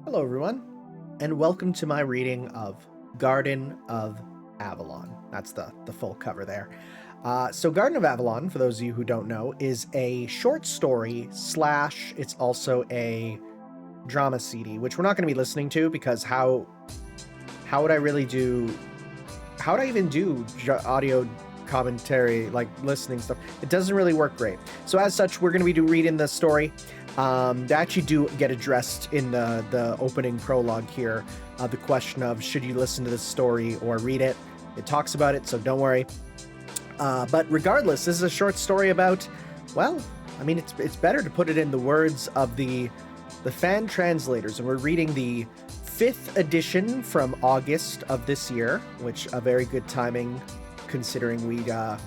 Hello, everyone, and welcome to my reading of Garden of Avalon. That's the full cover there. So Garden of Avalon, for those of you who don't know, is a short story / it's also a drama CD, which we're not going to be listening to because how would I really do, how would I even do audio commentary, like listening stuff? It doesn't really work great. So as such, we're going to be reading the story. They actually do get addressed in the opening prologue here, the question of should you listen to this story or read it. It talks about it, so don't worry. But regardless, this is a short story about, well, I mean, it's better to put it in the words of the fan translators, and we're reading the 5th edition from August of this year, which a very good timing considering we are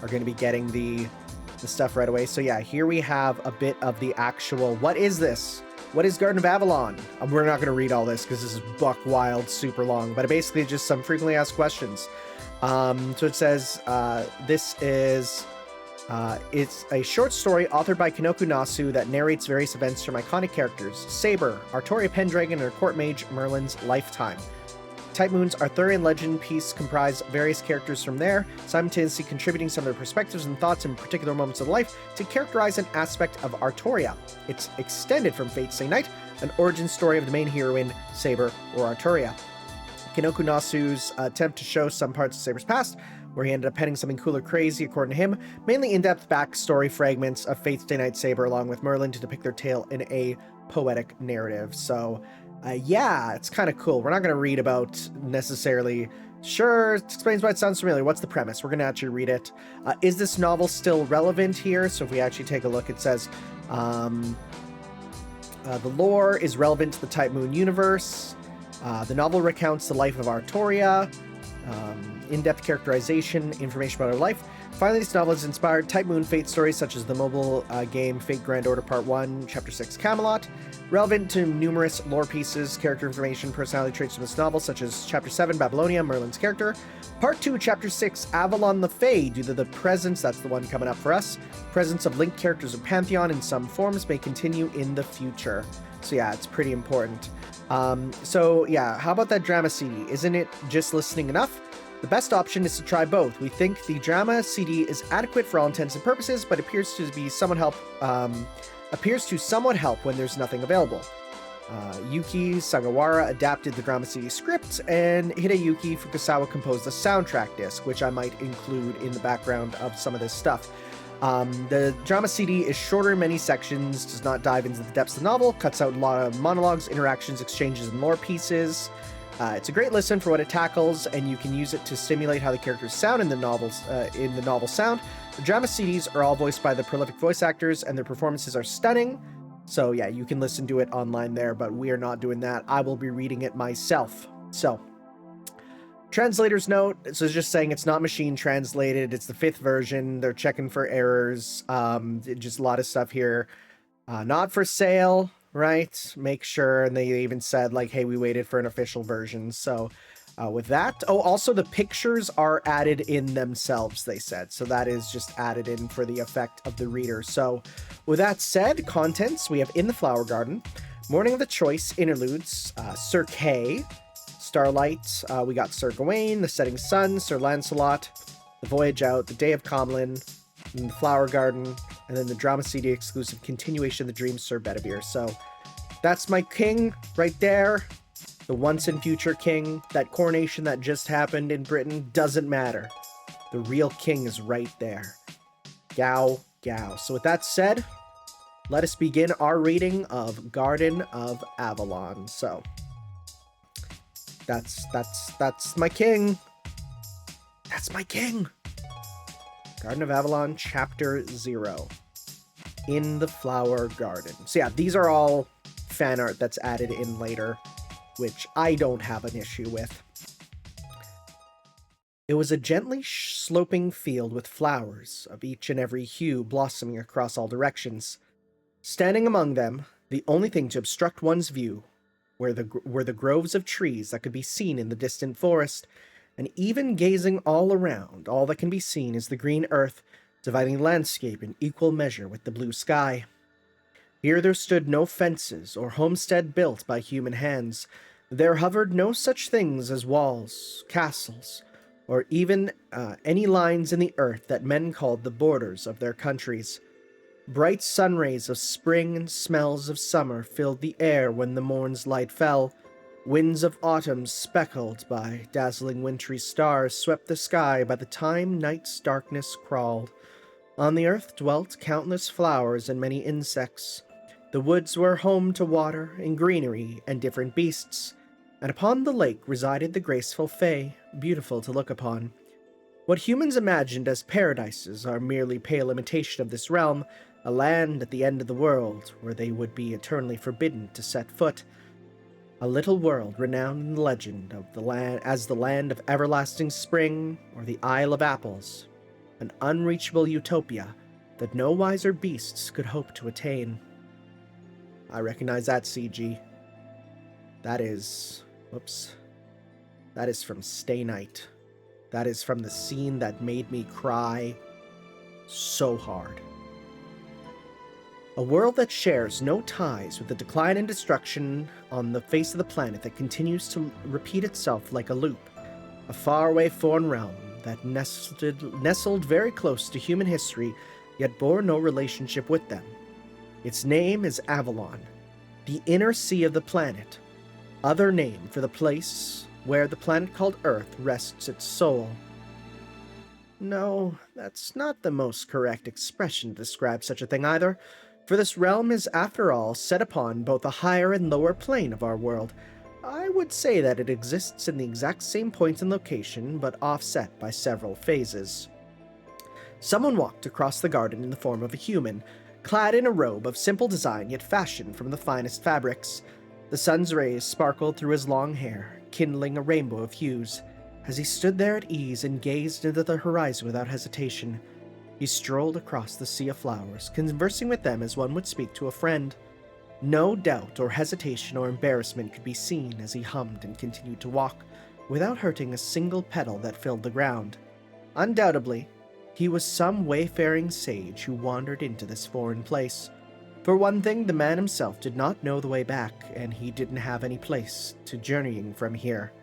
going to be getting the stuff right away. So yeah, here we have a bit of the actual, what is this? What is Garden of Avalon? We're not going to read all this because this is buck wild, super long, but basically just some frequently asked questions. So it says, it's a short story authored by Kinoku Nasu that narrates various events from iconic characters: Saber, Artoria Pendragon, and her court mage Merlin's lifetime. Type Moons, Arthurian legend piece comprise various characters from there, simultaneously contributing some of their perspectives and thoughts in particular moments of life to characterize an aspect of Artoria. It's extended from Fate's Stay Night, an origin story of the main heroine, Saber or Artoria. Kinoku Nasu's attempt to show some parts of Saber's past, where he ended up penning something cool or crazy, according to him, mainly in-depth backstory fragments of Fate's Stay Night Saber along with Merlin to depict their tale in a poetic narrative. So yeah, it's kind of cool. We're not going to read about necessarily, sure, it explains why it sounds familiar. What's the premise? We're going to actually read it. Is this novel still relevant here? So if we actually take a look, it says, the lore is relevant to the Type Moon universe. The novel recounts the life of Artoria, in-depth characterization, information about her life. Finally, this novel has inspired Type Moon Fate stories such as the mobile game Fate Grand Order Part 1, Chapter 6 Camelot. Relevant to numerous lore pieces, character information, personality traits from this novel, such as Chapter 7 Babylonia, Merlin's character. Part 2, Chapter 6 Avalon the Fae, due to the presence, that's the one coming up for us, presence of linked characters of Pantheon in some forms may continue in the future. So yeah, it's pretty important. So yeah, how about that drama CD? Isn't it just listening enough? The best option is to try both. We think the drama CD is adequate for all intents and purposes, but appears to somewhat help when there's nothing available. Yuki Sugawara adapted the drama CD script, and Hideyuki Fukasawa composed the soundtrack disc, which I might include in the background of some of this stuff. The drama CD is shorter in many sections, does not dive into the depths of the novel, cuts out a lot of monologues, interactions, exchanges, and lore pieces. It's a great listen for what it tackles, and you can use it to simulate how the characters sound in the novel sound. The drama CDs are all voiced by the prolific voice actors, and their performances are stunning. So yeah, you can listen to it online there, but we are not doing that. I will be reading it myself. So, translator's note, so it's just saying it's not machine translated. It's the 5th version. They're checking for errors. Just a lot of stuff here. Not for sale. Right? Make sure, and they even said, like, hey, we waited for an official version. So with that, also the pictures are added in themselves, they said. So that is just added in for the effect of the reader. So with that said, contents, we have In the Flower Garden, Morning of the Choice, Interludes, Sir Kay, Starlight, we got Sir Gawain, The Setting Sun, Sir Lancelot, The Voyage Out, The Day of Comlin, In the Flower Garden, and then the drama CD exclusive continuation of the Dream Sir Bedivere. So that's my king right there. The once and future king. That coronation that just happened in Britain doesn't matter. The real king is right there. Gao, gao. So with that said, let us begin our reading of Garden of Avalon. So that's my king. That's my king. Garden of Avalon, Chapter 0. In the Flower Garden. So yeah, these are all fan art that's added in later, which I don't have an issue with. It was a gently sloping field with flowers of each and every hue blossoming across all directions. Standing among them, the only thing to obstruct one's view were the groves of trees that could be seen in the distant forest, and even gazing all around, all that can be seen is the green earth, dividing the landscape in equal measure with the blue sky. Here there stood no fences or homestead built by human hands. There hovered no such things as walls, castles, or even any lines in the earth that men called the borders of their countries. Bright sun rays of spring and smells of summer filled the air when the morn's light fell. Winds of autumn, speckled by dazzling wintry stars, swept the sky by the time night's darkness crawled. On the earth dwelt countless flowers and many insects. The woods were home to water and greenery and different beasts, and upon the lake resided the graceful fae, beautiful to look upon. What humans imagined as paradises are merely pale imitation of this realm, a land at the end of the world where they would be eternally forbidden to set foot. A little world renowned in legend of the land as the land of everlasting spring or the Isle of Apples, an unreachable utopia that no wiser beasts could hope to attain. I recognize that CG. That is... Whoops. That is from Stay Night. That is from the scene that made me cry so hard. A world that shares no ties with the decline and destruction on the face of the planet that continues to repeat itself like a loop. A faraway foreign realm that nestled very close to human history, yet bore no relationship with them. Its name is Avalon, the inner sea of the planet, other name for the place where the planet called Earth rests its soul. No, that's not the most correct expression to describe such a thing either, for this realm is, after all, set upon both a higher and lower plane of our world. I would say that it exists in the exact same point and location, but offset by several phases. Someone walked across the garden in the form of a human, clad in a robe of simple design yet fashioned from the finest fabrics. The sun's rays sparkled through his long hair, kindling a rainbow of hues. As he stood there at ease and gazed into the horizon without hesitation, he strolled across the sea of flowers, conversing with them as one would speak to a friend. No doubt or hesitation or embarrassment could be seen as he hummed and continued to walk, without hurting a single petal that filled the ground. Undoubtedly, he was some wayfaring sage who wandered into this foreign place. For one thing, the man himself did not know the way back, and he didn't have any place to journeying from here.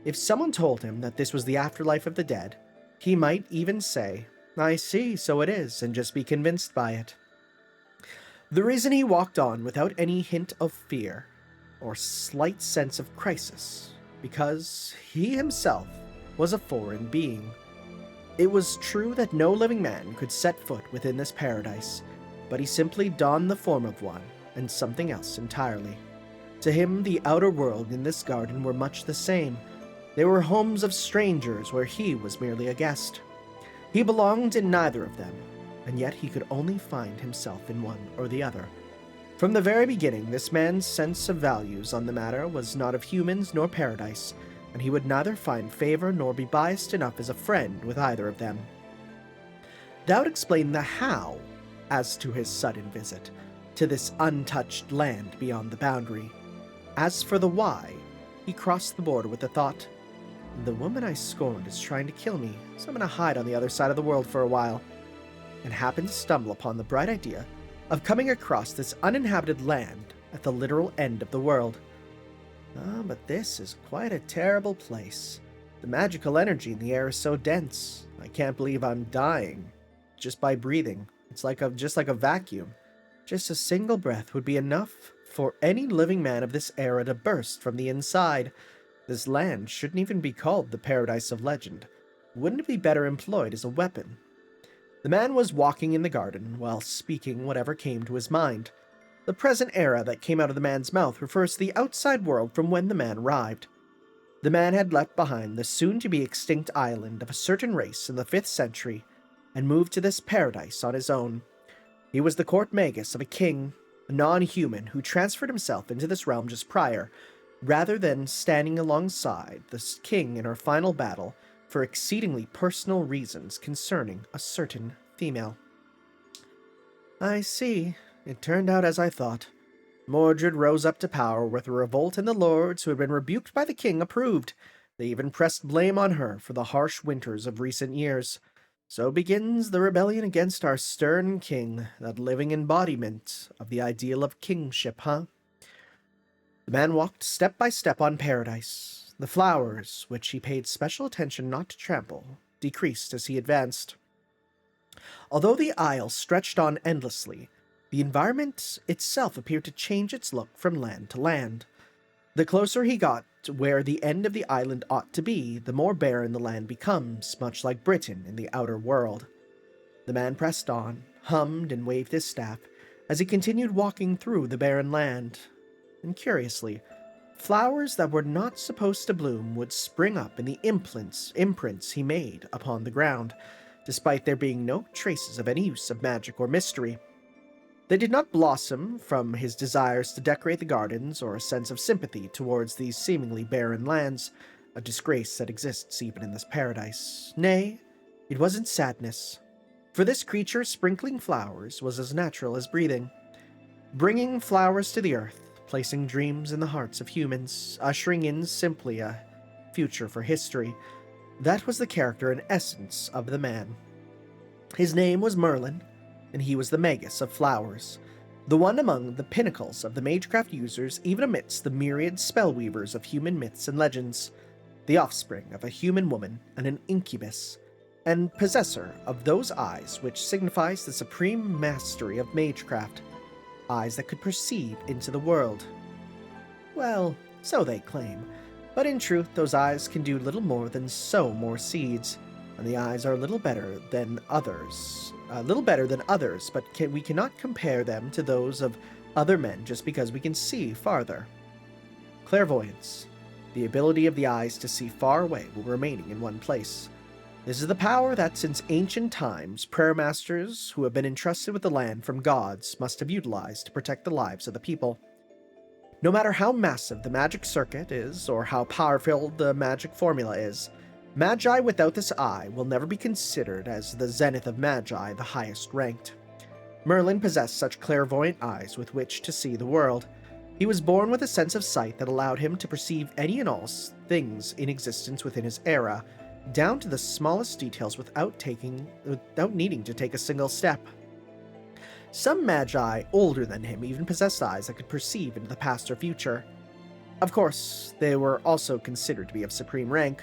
If someone told him that this was the afterlife of the dead, he might even say, "I see, so it is," and just be convinced by it. The reason he walked on without any hint of fear or slight sense of crisis, because he himself was a foreign being. It was true that no living man could set foot within this paradise, but he simply donned the form of one, and something else entirely. To him, the outer world in this garden were much the same. They were homes of strangers where he was merely a guest. He belonged in neither of them, and yet he could only find himself in one or the other. From the very beginning, this man's sense of values on the matter was not of humans nor paradise, and he would neither find favor nor be biased enough as a friend with either of them. That would explain the how as to his sudden visit to this untouched land beyond the boundary. As for the why, he crossed the border with the thought, "The woman I scorned is trying to kill me, so I'm going to hide on the other side of the world for a while," and happened to stumble upon the bright idea of coming across this uninhabited land at the literal end of the world. But this is quite a terrible place. The magical energy in the air is so dense. I can't believe I'm dying just by breathing. It's just like a vacuum. Just a single breath would be enough for any living man of this era to burst from the inside. This land shouldn't even be called the paradise of legend. Wouldn't it be better employed as a weapon? The man was walking in the garden while speaking whatever came to his mind. The present era that came out of the man's mouth refers to the outside world from when the man arrived. The man had left behind the soon-to-be extinct island of a certain race in the 5th century and moved to this paradise on his own. He was the court magus of a king, a non-human, who transferred himself into this realm just prior, rather than standing alongside the king in our final battle for exceedingly personal reasons concerning a certain female. I see. It turned out as I thought. Mordred rose up to power with a revolt, and the lords who had been rebuked by the king approved. They even pressed blame on her for the harsh winters of recent years. So begins the rebellion against our stern king, that living embodiment of the ideal of kingship, huh? The man walked step by step on paradise. The flowers, which he paid special attention not to trample, decreased as he advanced. Although the isle stretched on endlessly, the environment itself appeared to change its look from land to land. The closer he got to where the end of the island ought to be, the more barren the land becomes, much like Britain in the outer world. The man pressed on, hummed and waved his staff, as he continued walking through the barren land. And curiously, flowers that were not supposed to bloom would spring up in the imprints he made upon the ground, despite there being no traces of any use of magic or mystery. They did not blossom from his desires to decorate the gardens or a sense of sympathy towards these seemingly barren lands, a disgrace that exists even in this paradise. Nay, it wasn't sadness. For this creature, sprinkling flowers was as natural as breathing. Bringing flowers to the earth, placing dreams in the hearts of humans, ushering in simply a future for history. That was the character and essence of the man. His name was Merlin, and he was the magus of flowers, the one among the pinnacles of the magecraft users even amidst the myriad spellweavers of human myths and legends, the offspring of a human woman and an incubus, and possessor of those eyes which signifies the supreme mastery of magecraft, eyes that could perceive into the world. Well, so they claim, but in truth those eyes can do little more than sow more seeds, and the eyes are a little better than others, but we cannot compare them to those of other men just because we can see farther. Clairvoyance, the ability of the eyes to see far away while remaining in one place. This is the power that since ancient times, prayer masters who have been entrusted with the land from gods must have utilized to protect the lives of the people. No matter how massive the magic circuit is, or how powerful the magic formula is, Magi without this eye will never be considered as the zenith of Magi, the highest ranked. Merlin possessed such clairvoyant eyes with which to see the world. He was born with a sense of sight that allowed him to perceive any and all things in existence within his era, down to the smallest details without needing to take a single step. Some Magi older than him even possessed eyes that could perceive into the past or future. Of course, they were also considered to be of supreme rank.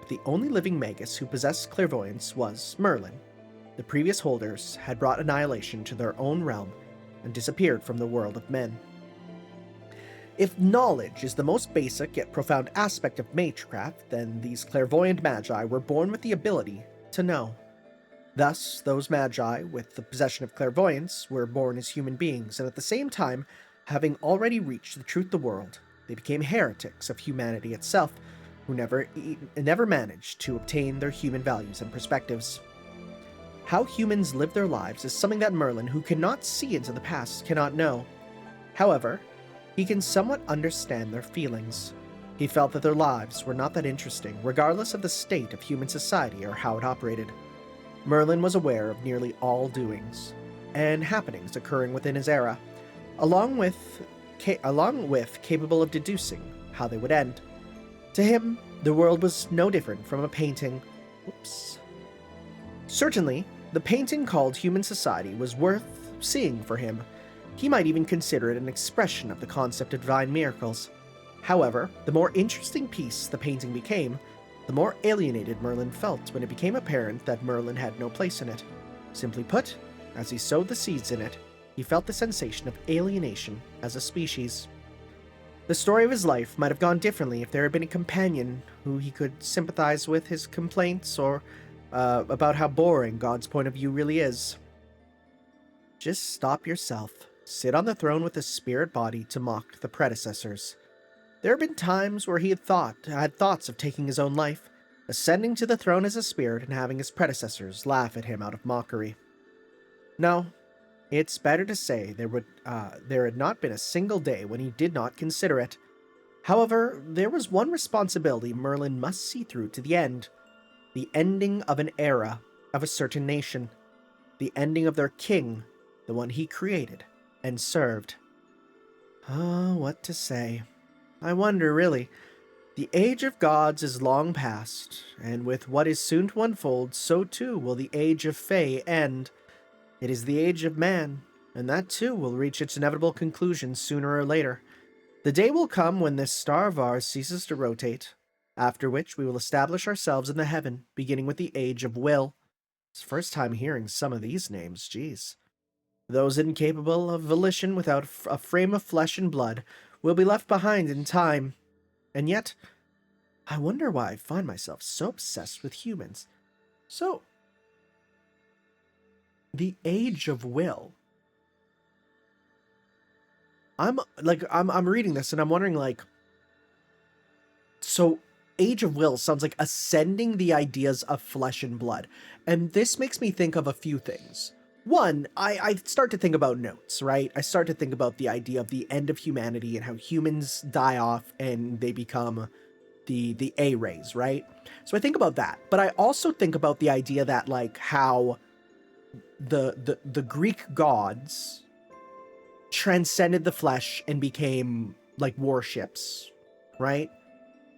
The only living magus who possessed clairvoyance was Merlin. The previous holders had brought annihilation to their own realm and disappeared from the world of men. If knowledge is the most basic yet profound aspect of magecraft, then these clairvoyant magi were born with the ability to know. Thus, those magi with the possession of clairvoyance were born as human beings, and at the same time, having already reached the truth of the world, they became heretics of humanity itself, who never managed to obtain their human values and perspectives. How humans live their lives is something that Merlin, who cannot see into the past, cannot know. However, he can somewhat understand their feelings. He felt that their lives were not that interesting, regardless of the state of human society or how it operated. Merlin was aware of nearly all doings and happenings occurring within his era, along with capable of deducing how they would end. To him, the world was no different from a painting. Certainly, the painting called human society was worth seeing for him. He might even consider it an expression of the concept of divine miracles. However, the more interesting piece the painting became, the more alienated Merlin felt when it became apparent that Merlin had no place in it. Simply put, as he sowed the seeds in it, he felt the sensation of alienation as a species. The story of his life might have gone differently if there had been a companion who he could sympathize with his complaints or about how boring God's point of view really is. Just stop yourself. Sit on the throne with a spirit body to mock the predecessors. There have been times where he had thoughts of taking his own life, ascending to the throne as a spirit and having his predecessors laugh at him out of mockery. No, it's better to say there had not been a single day when he did not consider it. However, there was one responsibility Merlin must see through to the end. The ending of an era, of a certain nation. The ending of their king, the one he created and served. Oh, what to say? I wonder, really. The age of gods is long past, and with what is soon to unfold, so too will the age of Fae end. It is the age of man, and that too will reach its inevitable conclusion sooner or later. The day will come when this star of ours ceases to rotate, after which we will establish ourselves in the heaven, beginning with the age of will. It's the first time hearing some of these names, geez. Those incapable of volition without a frame of flesh and blood will be left behind in time. And yet, I wonder why I find myself so obsessed with humans. So, the age of will. I'm reading this and I'm wondering, like, so age of will sounds like ascending the ideas of flesh and blood. And this makes me think of a few things. One, I start to think about notes, right? I start to think about the idea of the end of humanity and how humans die off and they become the A-rays, right? So I think about that. But I also think about the idea that, like, how the Greek gods transcended the flesh and became like warships, right?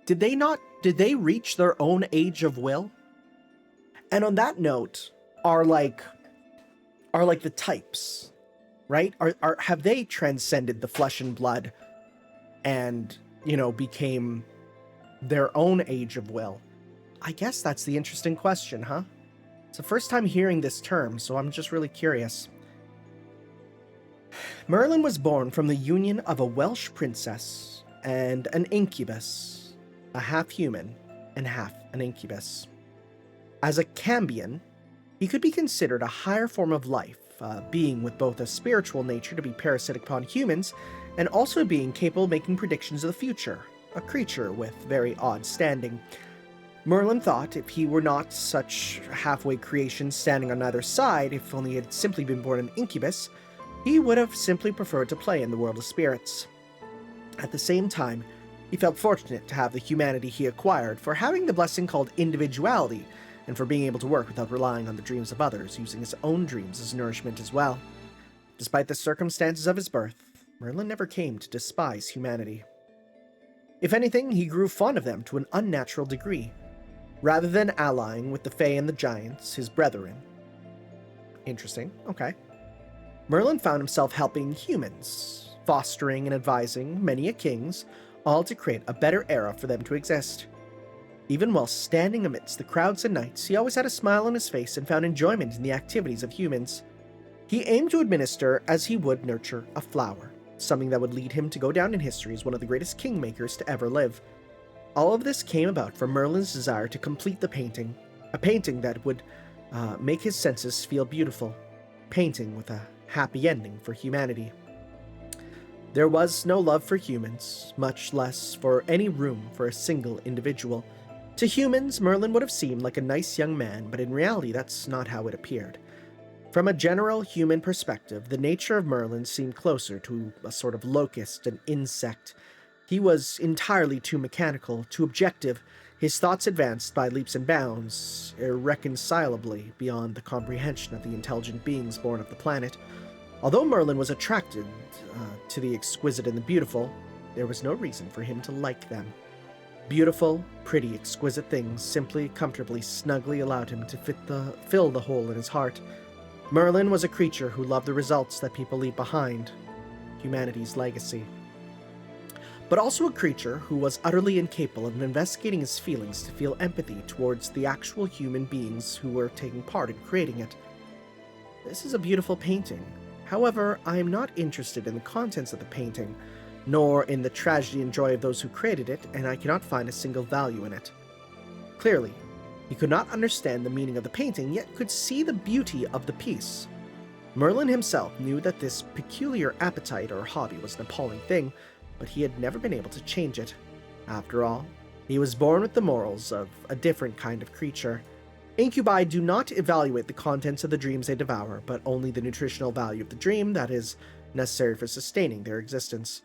Did they reach their own age of will? And on that note, are the types, right? Have they transcended the flesh and blood and, became their own age of will? I guess that's the interesting question, huh? It's the first time hearing this term, so I'm just really curious. Merlin was born from the union of a Welsh princess and an incubus, a half-human and half an incubus. As a cambion, he could be considered a higher form of life, being with both a spiritual nature to be parasitic upon humans, and also being capable of making predictions of the future, a creature with very odd standing. Merlin thought if he were not such halfway creation standing on either side, if only he had simply been born an incubus, he would have simply preferred to play in the world of spirits. At the same time, he felt fortunate to have the humanity he acquired for having the blessing called individuality, and for being able to work without relying on the dreams of others, using his own dreams as nourishment as well. Despite the circumstances of his birth, Merlin never came to despise humanity. If anything, he grew fond of them to an unnatural degree, rather than allying with the Fae and the Giants, his brethren. Interesting, okay. Merlin found himself helping humans, fostering and advising many a kings, all to create a better era for them to exist. Even while standing amidst the crowds and knights, he always had a smile on his face and found enjoyment in the activities of humans. He aimed to administer as he would nurture a flower, something that would lead him to go down in history as one of the greatest kingmakers to ever live. All of this came about from Merlin's desire to complete the painting, a painting that would make his senses feel beautiful, painting with a happy ending for humanity. There was no love for humans, much less for any room for a single individual. To humans, Merlin would have seemed like a nice young man, but in reality that's not how it appeared. From a general human perspective, the nature of Merlin seemed closer to a sort of locust, an insect. He was entirely too mechanical, too objective, his thoughts advanced by leaps and bounds, irreconcilably beyond the comprehension of the intelligent beings born of the planet. Although Merlin was attracted to the exquisite and the beautiful, there was no reason for him to like them. Beautiful, pretty, exquisite things simply, comfortably, snugly allowed him to fill the hole in his heart. Merlin was a creature who loved the results that people leave behind, humanity's legacy. But also a creature who was utterly incapable of investigating his feelings to feel empathy towards the actual human beings who were taking part in creating it. This is a beautiful painting. However, I am not interested in the contents of the painting, nor in the tragedy and joy of those who created it, and I cannot find a single value in it. Clearly, he could not understand the meaning of the painting, yet could see the beauty of the piece. Merlin himself knew that this peculiar appetite or hobby was an appalling thing, but he had never been able to change it. After all, he was born with the morals of a different kind of creature. Incubi do not evaluate the contents of the dreams they devour, but only the nutritional value of the dream that is necessary for sustaining their existence.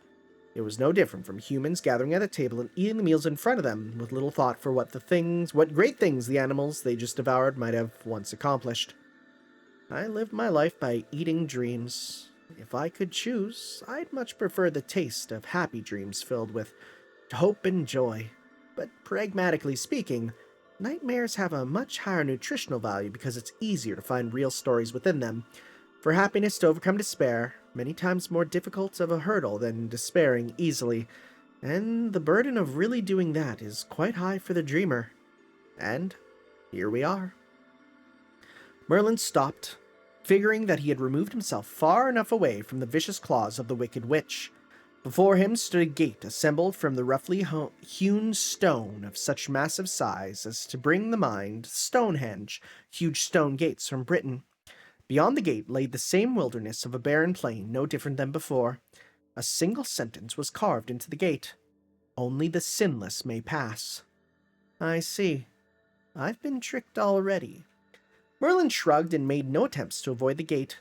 It was no different from humans gathering at a table and eating the meals in front of them, with little thought for what great things the animals they just devoured might have once accomplished. I lived my life by eating dreams. If I could choose, I'd much prefer the taste of happy dreams filled with hope and joy. but pragmatically speaking, nightmares have a much higher nutritional value because it's easier to find real stories within them. For happiness to overcome despair, many times more difficult of a hurdle than despairing easily, and the burden of really doing that is quite high for the dreamer. And here we are. Merlin stopped, figuring that he had removed himself far enough away from the vicious claws of the wicked witch. Before him stood a gate assembled from the roughly hewn stone of such massive size as to bring the mind Stonehenge, huge stone gates from Britain. Beyond the gate lay the same wilderness of a barren plain, no different than before. A single sentence was carved into the gate. Only the sinless may pass. I see. I've been tricked already. Merlin shrugged and made no attempts to avoid the gate,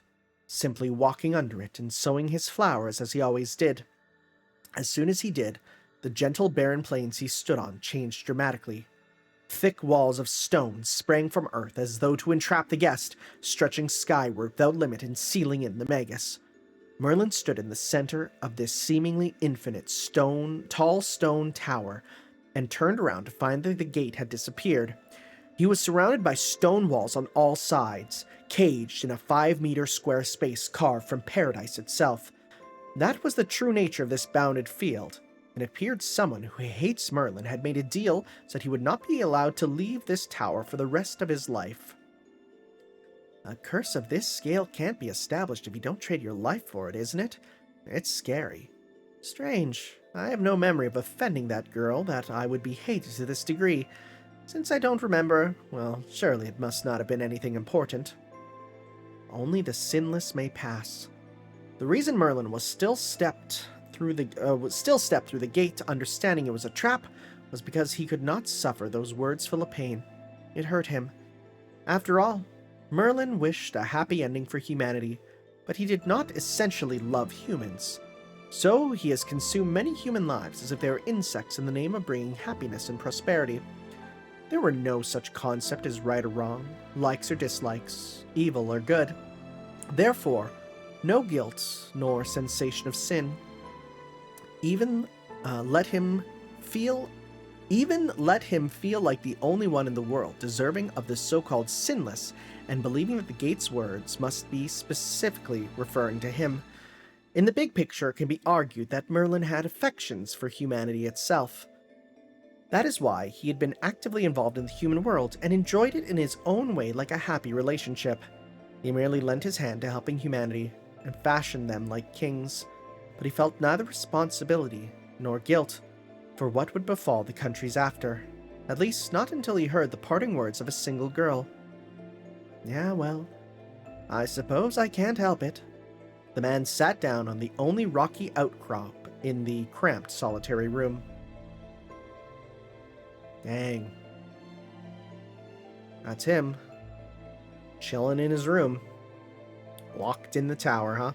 simply walking under it and sowing his flowers as he always did. As soon as he did, the gentle barren plains he stood on changed dramatically. Thick walls of stone sprang from earth as though to entrap the guest, stretching skyward without limit and sealing in the magus. Merlin stood in the center of this seemingly infinite tall stone tower, and turned around to find that the gate had disappeared. He was surrounded by stone walls on all sides, caged in a 5-meter square space carved from paradise itself. That was the true nature of this bounded field. It appeared someone who hates Merlin had made a deal so that he would not be allowed to leave this tower for the rest of his life. A curse of this scale can't be established if you don't trade your life for it, isn't it? It's scary. Strange. I have no memory of offending that girl that I would be hated to this degree. Since I don't remember, well, surely it must not have been anything important. Only the sinless may pass. The reason Merlin was still stepped through the gate, understanding it was a trap, was because he could not suffer those words full of pain. It hurt him. After all, Merlin wished a happy ending for humanity, but he did not essentially love humans. So he has consumed many human lives as if they were insects in the name of bringing happiness and prosperity. There were no such concept as right or wrong, likes or dislikes, evil or good. Therefore, no guilt nor sensation of sin. Even let him feel like the only one in the world deserving of the so-called sinless, and believing that the gate's words must be specifically referring to him. In the big picture, it can be argued that Merlin had affections for humanity itself. That is why he had been actively involved in the human world and enjoyed it in his own way like a happy relationship. He merely lent his hand to helping humanity and fashioned them like kings, but he felt neither responsibility nor guilt for what would befall the countries after, at least not until he heard the parting words of a single girl. Yeah, well, I suppose I can't help it. The man sat down on the only rocky outcrop in the cramped, solitary room. Dang. That's him. Chilling in his room. Locked in the tower, huh?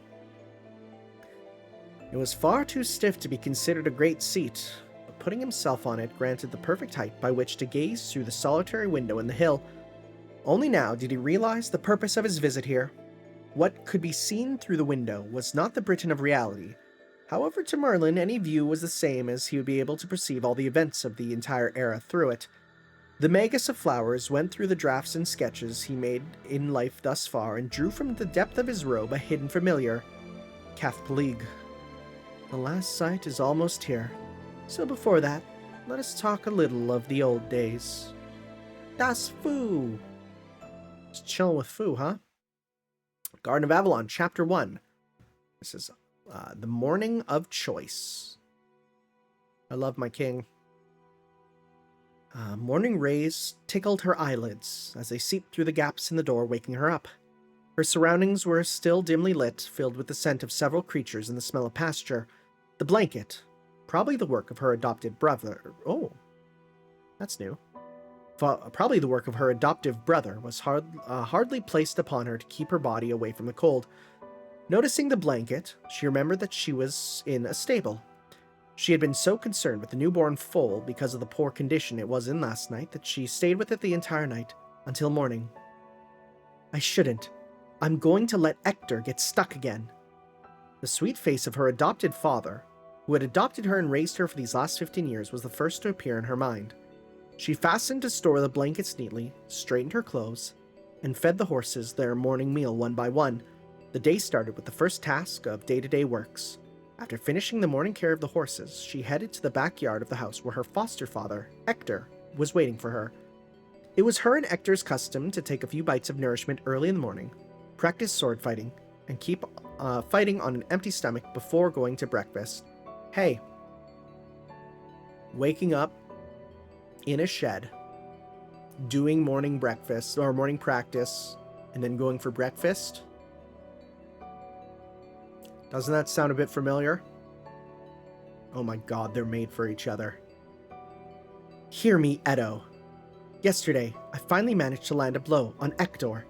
It was far too stiff to be considered a great seat, but putting himself on it granted the perfect height by which to gaze through the solitary window in the hill. Only now did he realize the purpose of his visit here. What could be seen through the window was not the Britain of reality. However, to Merlin, any view was the same, as he would be able to perceive all the events of the entire era through it. The magus of flowers went through the drafts and sketches he made in life thus far, and drew from the depth of his robe a hidden familiar, Cathpleague. The last sight is almost here, so before that, let us talk a little of the old days. Das Fu! Just chilling with Fu, huh? Garden of Avalon, Chapter 1. This is the Morning of Choice. I love my king. Morning rays tickled her eyelids as they seeped through the gaps in the door, waking her up. Her surroundings were still dimly lit, filled with the scent of several creatures and the smell of pasture. The blanket, probably the work of her adopted brother. Oh, that's new. Probably the work of her adoptive brother, was hardly placed upon her to keep her body away from the cold. Noticing the blanket, she remembered that she was in a stable. She had been so concerned with the newborn foal because of the poor condition it was in last night that she stayed with it the entire night, until morning. I shouldn't. I'm going to let Hector get stuck again. The sweet face of her adopted father, who had adopted her and raised her for these last 15 years, was the first to appear in her mind. She fastened to store the blankets neatly, straightened her clothes, and fed the horses their morning meal one by one. The day started with the first task of day-to-day works. After finishing the morning care of the horses, she headed to the backyard of the house where her foster father, Hector, was waiting for her. It was her and Hector's custom to take a few bites of nourishment early in the morning, practice sword fighting, and keep fighting on an empty stomach before going to breakfast. Hey, waking up in a shed, doing morning breakfast or morning practice, and then going for breakfast. Doesn't that sound a bit familiar? Oh my god, they're made for each other. Hear me, Edo. Yesterday, I finally managed to land a blow on Hector.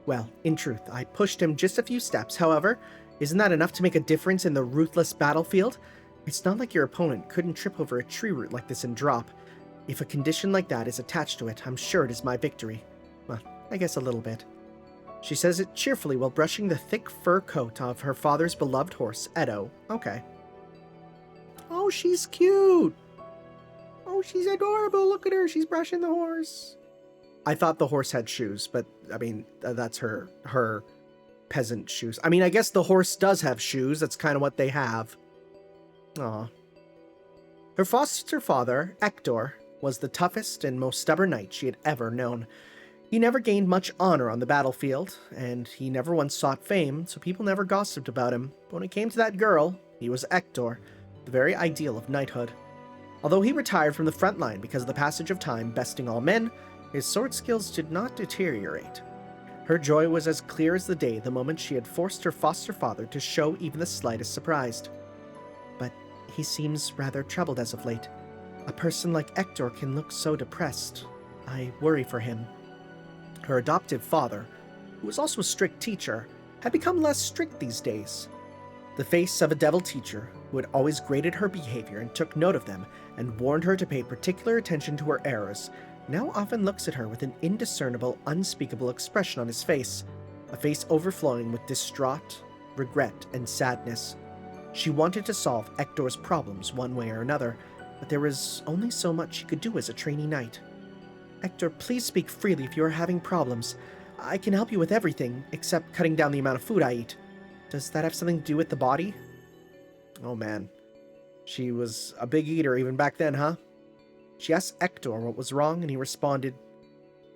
Well, in truth, I pushed him just a few steps. However, isn't that enough to make a difference in the ruthless battlefield? It's not like your opponent couldn't trip over a tree root like this and drop. If a condition like that is attached to it, I'm sure it is my victory. Well, I guess a little bit. She says it cheerfully while brushing the thick fur coat of her father's beloved horse, Edo. Okay. Oh, she's cute! Oh, she's adorable. Look at her. She's brushing the horse. I thought the horse had shoes, but, I mean, that's her peasant shoes. I mean, I guess the horse does have shoes. That's kind of what they have. Aw. Her foster father, Hector, was the toughest and most stubborn knight she had ever known. He never gained much honor on the battlefield, and he never once sought fame, so people never gossiped about him. But when it came to that girl, he was Hector, the very ideal of knighthood. Although he retired from the front line because of the passage of time besting all men, his sword skills did not deteriorate. Her joy was as clear as the day the moment she had forced her foster father to show even the slightest surprise. But he seems rather troubled as of late. A person like Hector can look so depressed. I worry for him. Her adoptive father, who was also a strict teacher, had become less strict these days. The face of a devil teacher, who had always graded her behavior and took note of them and warned her to pay particular attention to her errors, now often looks at her with an indiscernible, unspeakable expression on his face, a face overflowing with distraught, regret, and sadness. She wanted to solve Hector's problems one way or another, but there was only so much she could do as a trainee knight. Hector, please speak freely if you are having problems. I can help you with everything, except cutting down the amount of food I eat. Does that have something to do with the body? Oh man. She was a big eater even back then, huh? She asked Hector what was wrong, and he responded,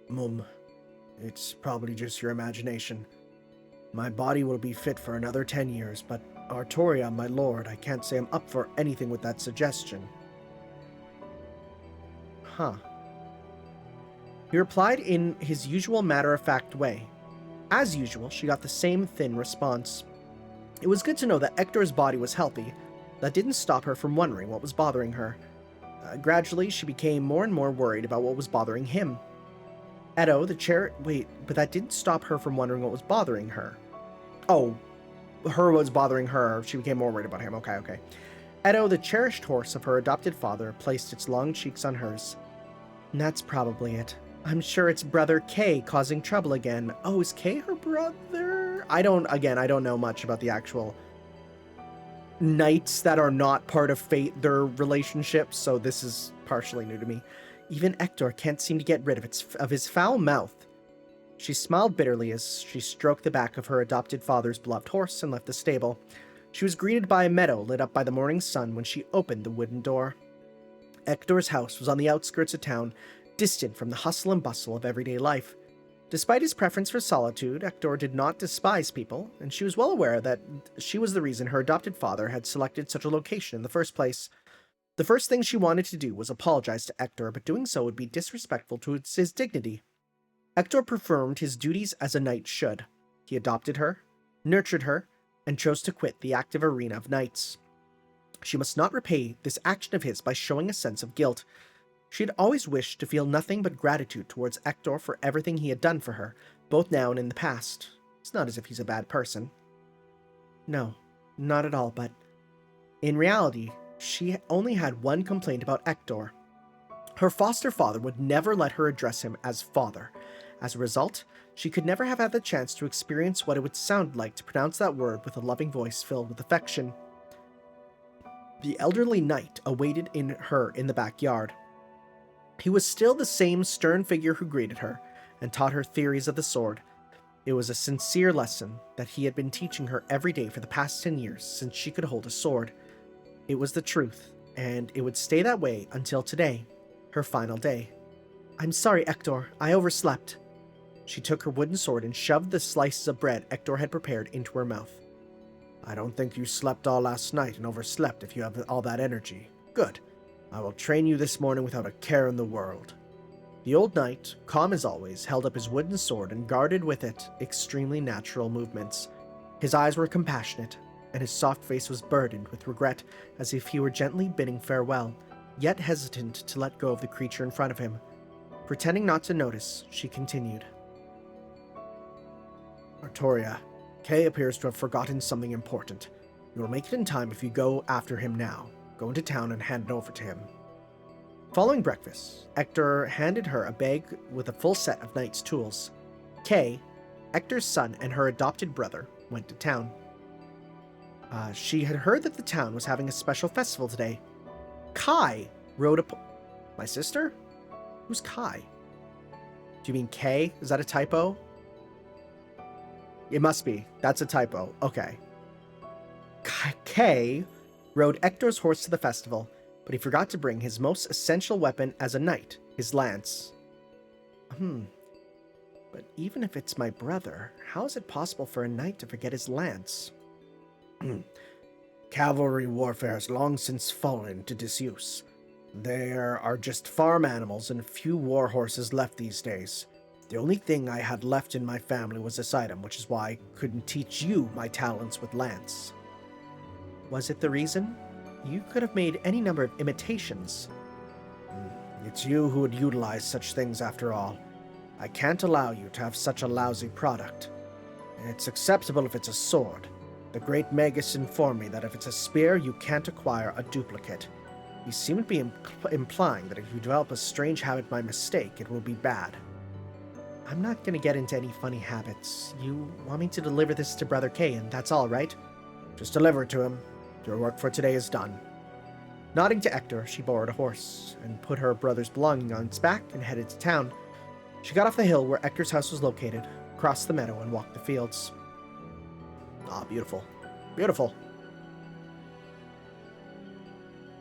Mum, it's probably just your imagination. My body will be fit for another 10 years, but Artoria, my lord, I can't say I'm up for anything with that suggestion. Huh. He replied in his usual matter-of-fact way. As usual, she got the same thin response. It was good to know that Hector's body was healthy. That didn't stop her from wondering what was bothering her. Gradually, she became more and more worried about what was bothering him. Edo, the chair... Wait, but that didn't stop her from wondering what was bothering her. Oh, her was bothering her. She became more worried about him. Okay. Edo, the cherished horse of her adopted father, placed its long cheeks on hers. That's probably it. I'm sure it's brother Kay causing trouble again. Oh, is Kay her brother? I don't know much about the actual knights that are not part of fate, their relationships, so this is partially new to me. Even Hector can't seem to get rid of his foul mouth. She smiled bitterly as she stroked the back of her adopted father's beloved horse and left the stable. She was greeted by a meadow lit up by the morning sun when she opened the wooden door. Hector's house was on the outskirts of town, distant from the hustle and bustle of everyday life. Despite his preference for solitude, Hector did not despise people, and she was well aware that she was the reason her adopted father had selected such a location in the first place. The first thing she wanted to do was apologize to Hector, but doing so would be disrespectful to his dignity. Hector performed his duties as a knight should. He adopted her, nurtured her, and chose to quit the active arena of knights. She must not repay this action of his by showing a sense of guilt. She had always wished to feel nothing but gratitude towards Hector for everything he had done for her, both now and in the past. It's not as if he's a bad person. No, not at all, but in reality, she only had one complaint about Hector. Her foster father would never let her address him as father. As a result, she could never have had the chance to experience what it would sound like to pronounce that word with a loving voice filled with affection. The elderly knight awaited her in the backyard. He was still the same stern figure who greeted her and taught her theories of the sword. It was a sincere lesson that he had been teaching her every day for the past 10 years since she could hold a sword. It was the truth, and it would stay that way until today, her final day. "I'm sorry, Ector. I overslept." She took her wooden sword and shoved the slices of bread Ector had prepared into her mouth. "I don't think you slept all last night and overslept if you have all that energy. Good. I will train you this morning without a care in the world." The old knight, calm as always, held up his wooden sword and guarded with it extremely natural movements. His eyes were compassionate, and his soft face was burdened with regret, as if he were gently bidding farewell, yet hesitant to let go of the creature in front of him. Pretending not to notice, she continued. "Artoria, Kay appears to have forgotten something important. You will make it in time if you go after him now. Go into town and hand it over to him." Following breakfast, Ector handed her a bag with a full set of knight's tools. Kay, Ector's son and her adopted brother, went to town. She had heard that the town was having a special festival today. Kai rode My sister? Who's Kai? Do you mean Kay? Is that a typo? It must be. That's a typo. Okay. Kay rode Ector's horse to the festival, but he forgot to bring his most essential weapon as a knight, his lance. But even if it's my brother, how is it possible for a knight to forget his lance? Cavalry warfare has long since fallen into disuse. There are just farm animals and few war horses left these days. The only thing I had left in my family was this item, which is why I couldn't teach you my talents with lance. Was it the reason? You could have made any number of imitations. It's you who would utilize such things after all. I can't allow you to have such a lousy product. It's acceptable if it's a sword. The great Magus informed me that if it's a spear, you can't acquire a duplicate. He seemed to be implying that if you develop a strange habit by mistake, it will be bad. I'm not going to get into any funny habits. You want me to deliver this to Brother Kay, and that's all, right? Just deliver it to him. Your work for today is done. Nodding to Ector, she borrowed a horse and put her brother's belongings on its back and headed to town. She got off the hill where Ector's house was located, crossed the meadow, and walked the fields. Ah, beautiful. Beautiful.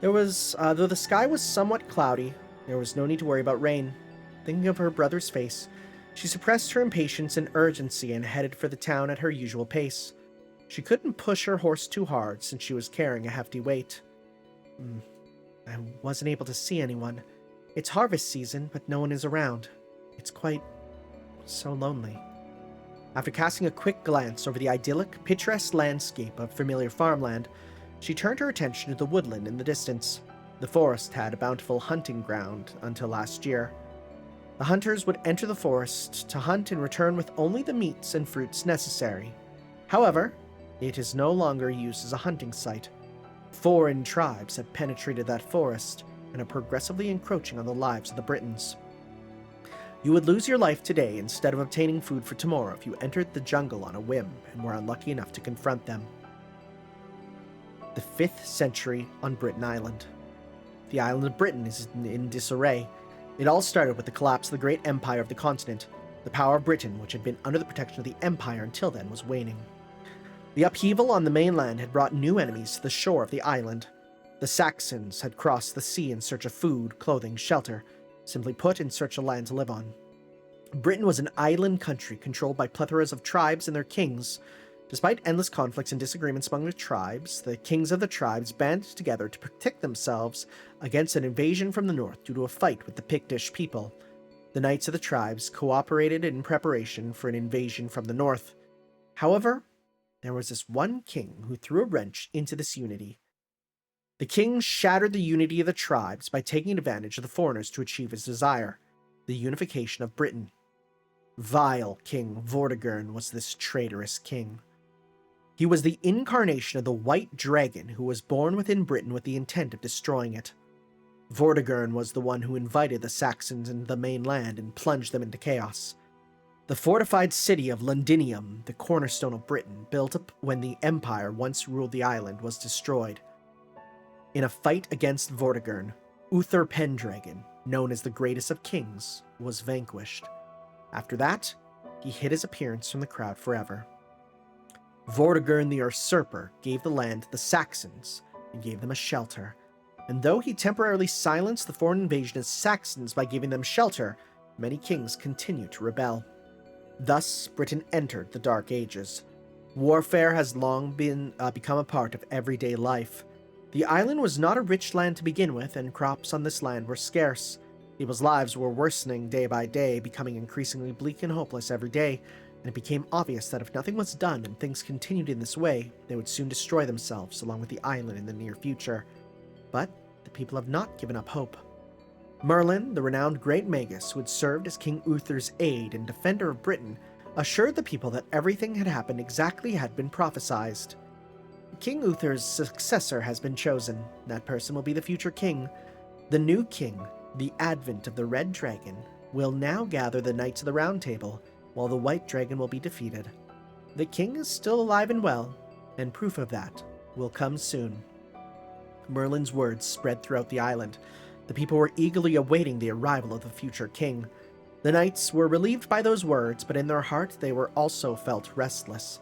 Though the sky was somewhat cloudy, there was no need to worry about rain. Thinking of her brother's face, she suppressed her impatience and urgency and headed for the town at her usual pace. She couldn't push her horse too hard since she was carrying a hefty weight. I wasn't able to see anyone. It's harvest season, but no one is around. It's quite so lonely. After casting a quick glance over the idyllic, picturesque landscape of familiar farmland, she turned her attention to the woodland in the distance. The forest had a bountiful hunting ground until last year. The hunters would enter the forest to hunt and return with only the meats and fruits necessary. However, it is no longer used as a hunting site. Foreign tribes have penetrated that forest and are progressively encroaching on the lives of the Britons. You would lose your life today instead of obtaining food for tomorrow if you entered the jungle on a whim and were unlucky enough to confront them. The 5th century on Britain Island. The island of Britain is in disarray. It all started with the collapse of the great empire of the continent. The power of Britain, which had been under the protection of the empire until then, was waning. The upheaval on the mainland had brought new enemies to the shore of the island. The Saxons had crossed the sea in search of food, clothing, shelter, simply put, in search of land to live on. Britain was an island country controlled by plethoras of tribes and their kings. Despite endless conflicts and disagreements among the tribes, the kings of the tribes banded together to protect themselves against an invasion from the north due to a fight with the Pictish people. The knights of the tribes cooperated in preparation for an invasion from the north. However, there was this one king who threw a wrench into this unity. The king shattered the unity of the tribes by taking advantage of the foreigners to achieve his desire, the unification of Britain. Vile King Vortigern was this traitorous king. He was the incarnation of the White Dragon who was born within Britain with the intent of destroying it. Vortigern was the one who invited the Saxons into the mainland and plunged them into chaos. The fortified city of Londinium, the cornerstone of Britain, built up when the empire once ruled the island, was destroyed. In a fight against Vortigern, Uther Pendragon, known as the greatest of kings, was vanquished. After that, he hid his appearance from the crowd forever. Vortigern the usurper gave the land to the Saxons and gave them a shelter, and though he temporarily silenced the foreign invasion of Saxons by giving them shelter, many kings continued to rebel. Thus, Britain entered the Dark Ages. Warfare has long become a part of everyday life. The island was not a rich land to begin with, and crops on this land were scarce. People's lives were worsening day by day, becoming increasingly bleak and hopeless every day, and it became obvious that if nothing was done and things continued in this way, they would soon destroy themselves along with the island in the near future. But the people have not given up hope. Merlin, the renowned Great Magus who had served as King Uther's aide and defender of Britain, assured the people that everything had happened exactly as had been prophesied. King Uther's successor has been chosen. That person will be the future king. The new king, the advent of the Red Dragon, will now gather the Knights of the Round Table, while the White Dragon will be defeated. The king is still alive and well, and proof of that will come soon. Merlin's words spread throughout the island. The people were eagerly awaiting the arrival of the future king. The knights were relieved by those words, but in their heart they were also felt restless,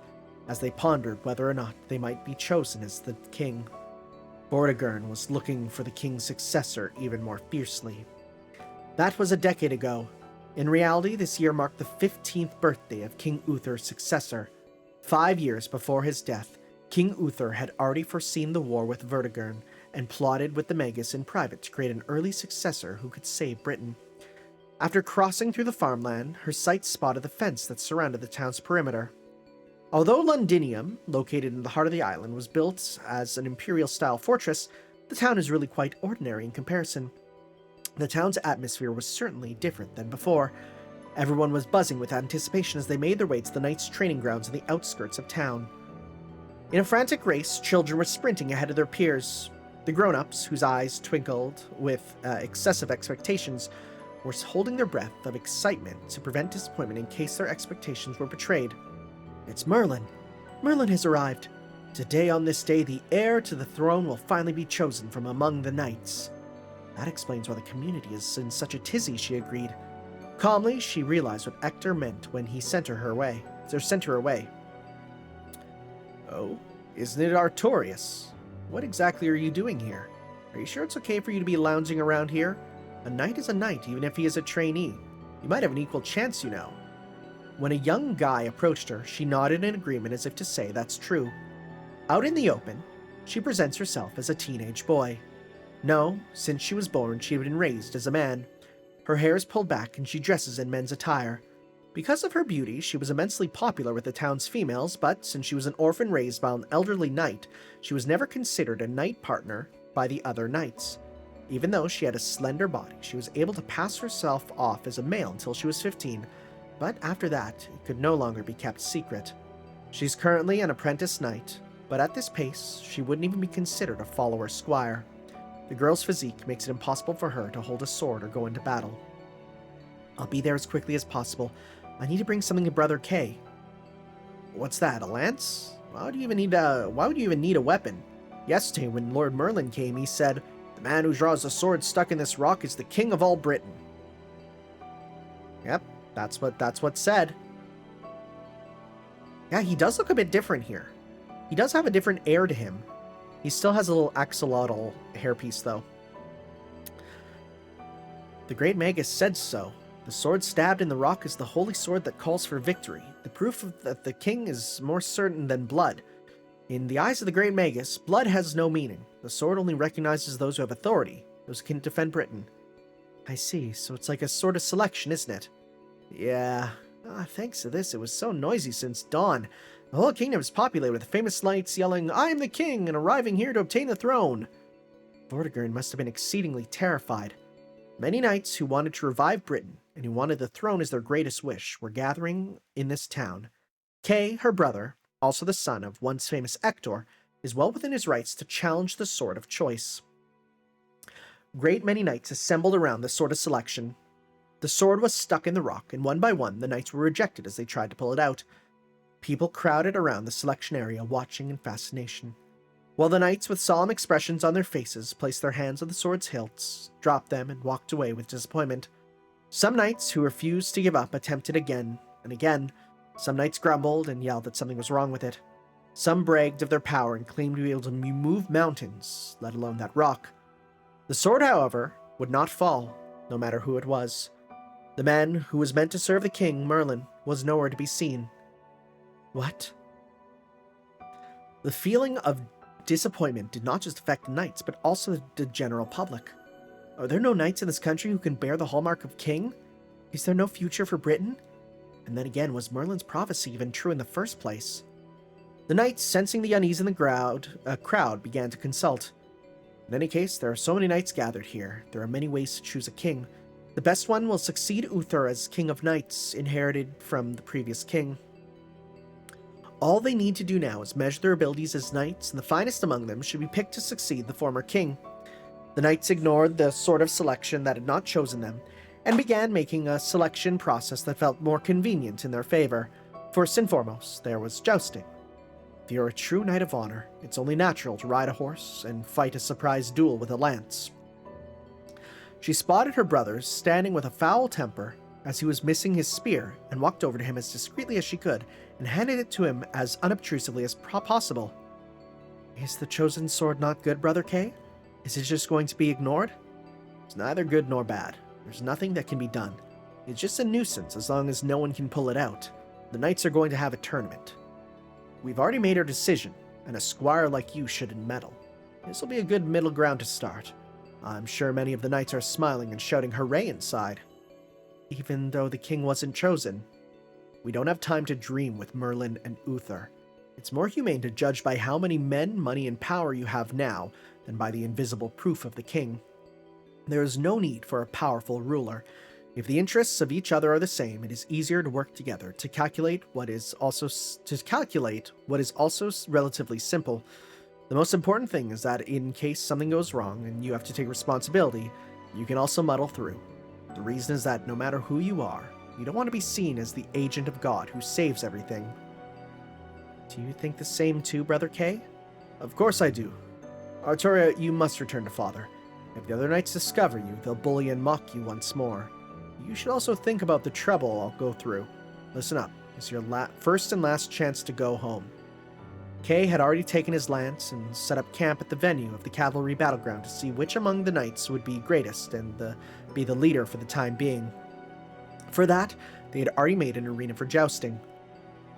as they pondered whether or not they might be chosen as the king. Vortigern was looking for the king's successor even more fiercely. That was a decade ago. In reality, this year marked the 15th birthday of King Uther's successor. 5 years before his death, King Uther had already foreseen the war with Vortigern and plotted with the Magus in private to create an early successor who could save Britain. After crossing through the farmland, her sight spotted the fence that surrounded the town's perimeter. Although Londinium, located in the heart of the island, was built as an imperial-style fortress, the town is really quite ordinary in comparison. The town's atmosphere was certainly different than before. Everyone was buzzing with anticipation as they made their way to the knights' training grounds on the outskirts of town. In a frantic race, children were sprinting ahead of their peers. The grown-ups, whose eyes twinkled with excessive expectations, were holding their breath of excitement to prevent disappointment in case their expectations were betrayed. It's Merlin! Merlin has arrived! Today, on this day, the heir to the throne will finally be chosen from among the knights. That explains why the community is in such a tizzy, she agreed. Calmly, she realized what Ector meant when he sent her away. Oh, isn't it Artorias? What exactly are you doing here? Are you sure it's okay for you to be lounging around here? A knight is a knight, even if he is a trainee. You might have an equal chance, you know. When a young guy approached her, she nodded in agreement as if to say that's true. Out in the open, she presents herself as a teenage boy. No, since she was born, she had been raised as a man. Her hair is pulled back and she dresses in men's attire. Because of her beauty, she was immensely popular with the town's females, but since she was an orphan raised by an elderly knight, she was never considered a knight partner by the other knights. Even though she had a slender body, she was able to pass herself off as a male until she was 15, but after that, it could no longer be kept secret. She's currently an apprentice knight, but at this pace, she wouldn't even be considered a follower squire. The girl's physique makes it impossible for her to hold a sword or go into battle. I'll be there as quickly as possible. I need to bring something to Brother Kay. What's that, a lance? Why would you even need a weapon? Yesterday, when Lord Merlin came, he said, "The man who draws a sword stuck in this rock is the king of all Britain." Yep, that's what's said. Yeah, he does look a bit different here. He does have a different air to him. He still has a little axolotl hairpiece, though. The Great Magus said so. The sword stabbed in the rock is the holy sword that calls for victory. The proof that the king is more certain than blood. In the eyes of the Great Magus, blood has no meaning. The sword only recognizes those who have authority, those who can defend Britain. I see, so it's like a sort of selection, isn't it? Yeah. Thanks to this, it was so noisy since dawn. The whole kingdom is populated with famous knights yelling, "I am the king," and arriving here to obtain the throne. Vortigern must have been exceedingly terrified. Many knights who wanted to revive Britain and who wanted the throne as their greatest wish were gathering in this town. Kay, her brother, also the son of once famous Ector, is well within his rights to challenge the sword of choice. Great many knights assembled around the sword of selection. The sword was stuck in the rock, and one by one the knights were rejected as they tried to pull it out. People crowded around the selection area, watching in fascination. while the knights with solemn expressions on their faces placed their hands on the sword's hilts, dropped them, and walked away with disappointment. Some knights who refused to give up attempted again and again. Some knights grumbled and yelled that something was wrong with it. Some bragged of their power and claimed to be able to move mountains, let alone that rock. The sword, however, would not fall, no matter who it was. The man who was meant to serve the king, Merlin, was nowhere to be seen. What? The feeling of disappointment did not just affect the knights, but also the general public. Are there no knights in this country who can bear the hallmark of king? Is there no future for Britain? And then again, was Merlin's prophecy even true in the first place? The knights, sensing the unease in the crowd, began to consult. In any case, there are so many knights gathered here. There are many ways to choose a king. The best one will succeed Uther as king of knights, inherited from the previous king. All they need to do now is measure their abilities as knights, and the finest among them should be picked to succeed the former king. The knights ignored the sort of selection that had not chosen them, and began making a selection process that felt more convenient in their favor. First and foremost, there was jousting. If you're a true knight of honor, it's only natural to ride a horse and fight a surprise duel with a lance. She spotted her brother standing with a foul temper as he was missing his spear, and walked over to him as discreetly as she could and handed it to him as unobtrusively as possible. Is the chosen sword not good, Brother Kay? Is it just going to be ignored? It's neither good nor bad. There's nothing that can be done. It's just a nuisance as long as no one can pull it out. The knights are going to have a tournament. We've already made our decision, and a squire like you shouldn't meddle. This will be a good middle ground to start. I'm sure many of the knights are smiling and shouting hooray inside. Even though the king wasn't chosen, we don't have time to dream with Merlin and Uther. It's more humane to judge by how many men, money, and power you have now than by the invisible proof of the king. There is no need for a powerful ruler. If the interests of each other are the same, it is easier to work together to calculate what is also relatively simple. The most important thing is that in case something goes wrong and you have to take responsibility, you can also muddle through. The reason is that no matter who you are, you don't want to be seen as the agent of God who saves everything. Do you think the same too, Brother Kay? Of course I do. Artoria, you must return to Father. If the other knights discover you, they'll bully and mock you once more. You should also think about the trouble I'll go through. Listen up. It's your first and last chance to go home. Kay had already taken his lance and set up camp at the venue of the cavalry battleground to see which among the knights would be greatest and be the leader for the time being. For that, they had already made an arena for jousting.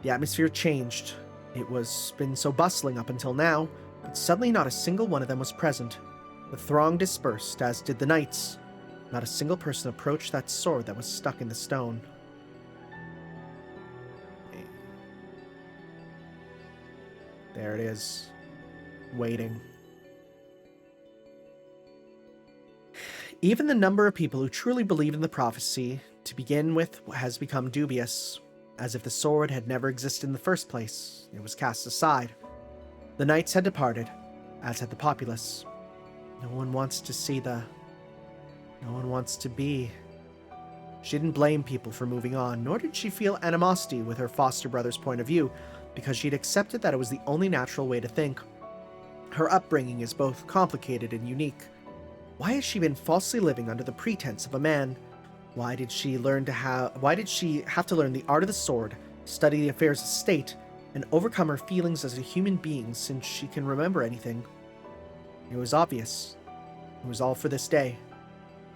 The atmosphere changed. It was been so bustling up until now, but suddenly not a single one of them was present. The throng dispersed, as did the knights. Not a single person approached that sword that was stuck in the stone. There it is, waiting. Even the number of people who truly believed in the prophecy to begin with has become dubious, as if the sword had never existed in the first place. It was cast aside. The knights had departed, as had the populace. No one wants to be. She didn't blame people for moving on, nor did she feel animosity with her foster brother's point of view, because she'd accepted that it was the only natural way to think. Her upbringing is both complicated and unique. Why has she been falsely living under the pretense of a man? Why did she have to learn the art of the sword, study the affairs of state, and overcome her feelings as a human being since she can remember anything? It was obvious. It was all for this day.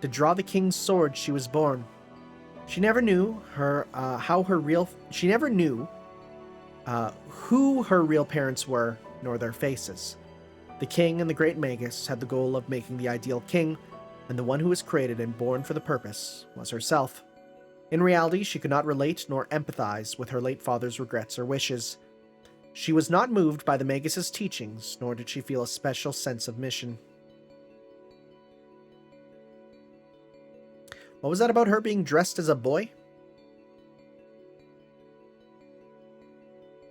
To draw the king's sword, she was born. She never knew who her real parents were, nor their faces. The king and the great magus had the goal of making the ideal king, and the one who was created and born for the purpose was herself. In reality, she could not relate nor empathize with her late father's regrets or wishes. She was not moved by the magus's teachings, nor did she feel a special sense of mission. What was that about her being dressed as a boy?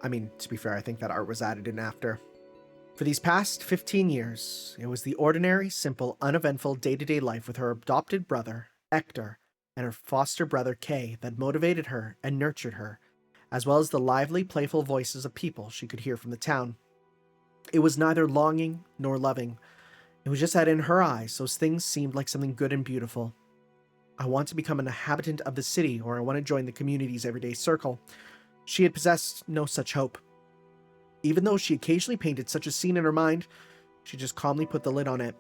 I mean, to be fair, I think that art was added in after. For these past 15 years, it was the ordinary, simple, uneventful day-to-day life with her adopted brother, Hector, and her foster brother, Kay, that motivated her and nurtured her, as well as the lively, playful voices of people she could hear from the town. It was neither longing nor loving. It was just that in her eyes, those things seemed like something good and beautiful. I want to become an inhabitant of the city, or I want to join the community's everyday circle. She had possessed no such hope. Even though she occasionally painted such a scene in her mind, she just calmly put the lid on it.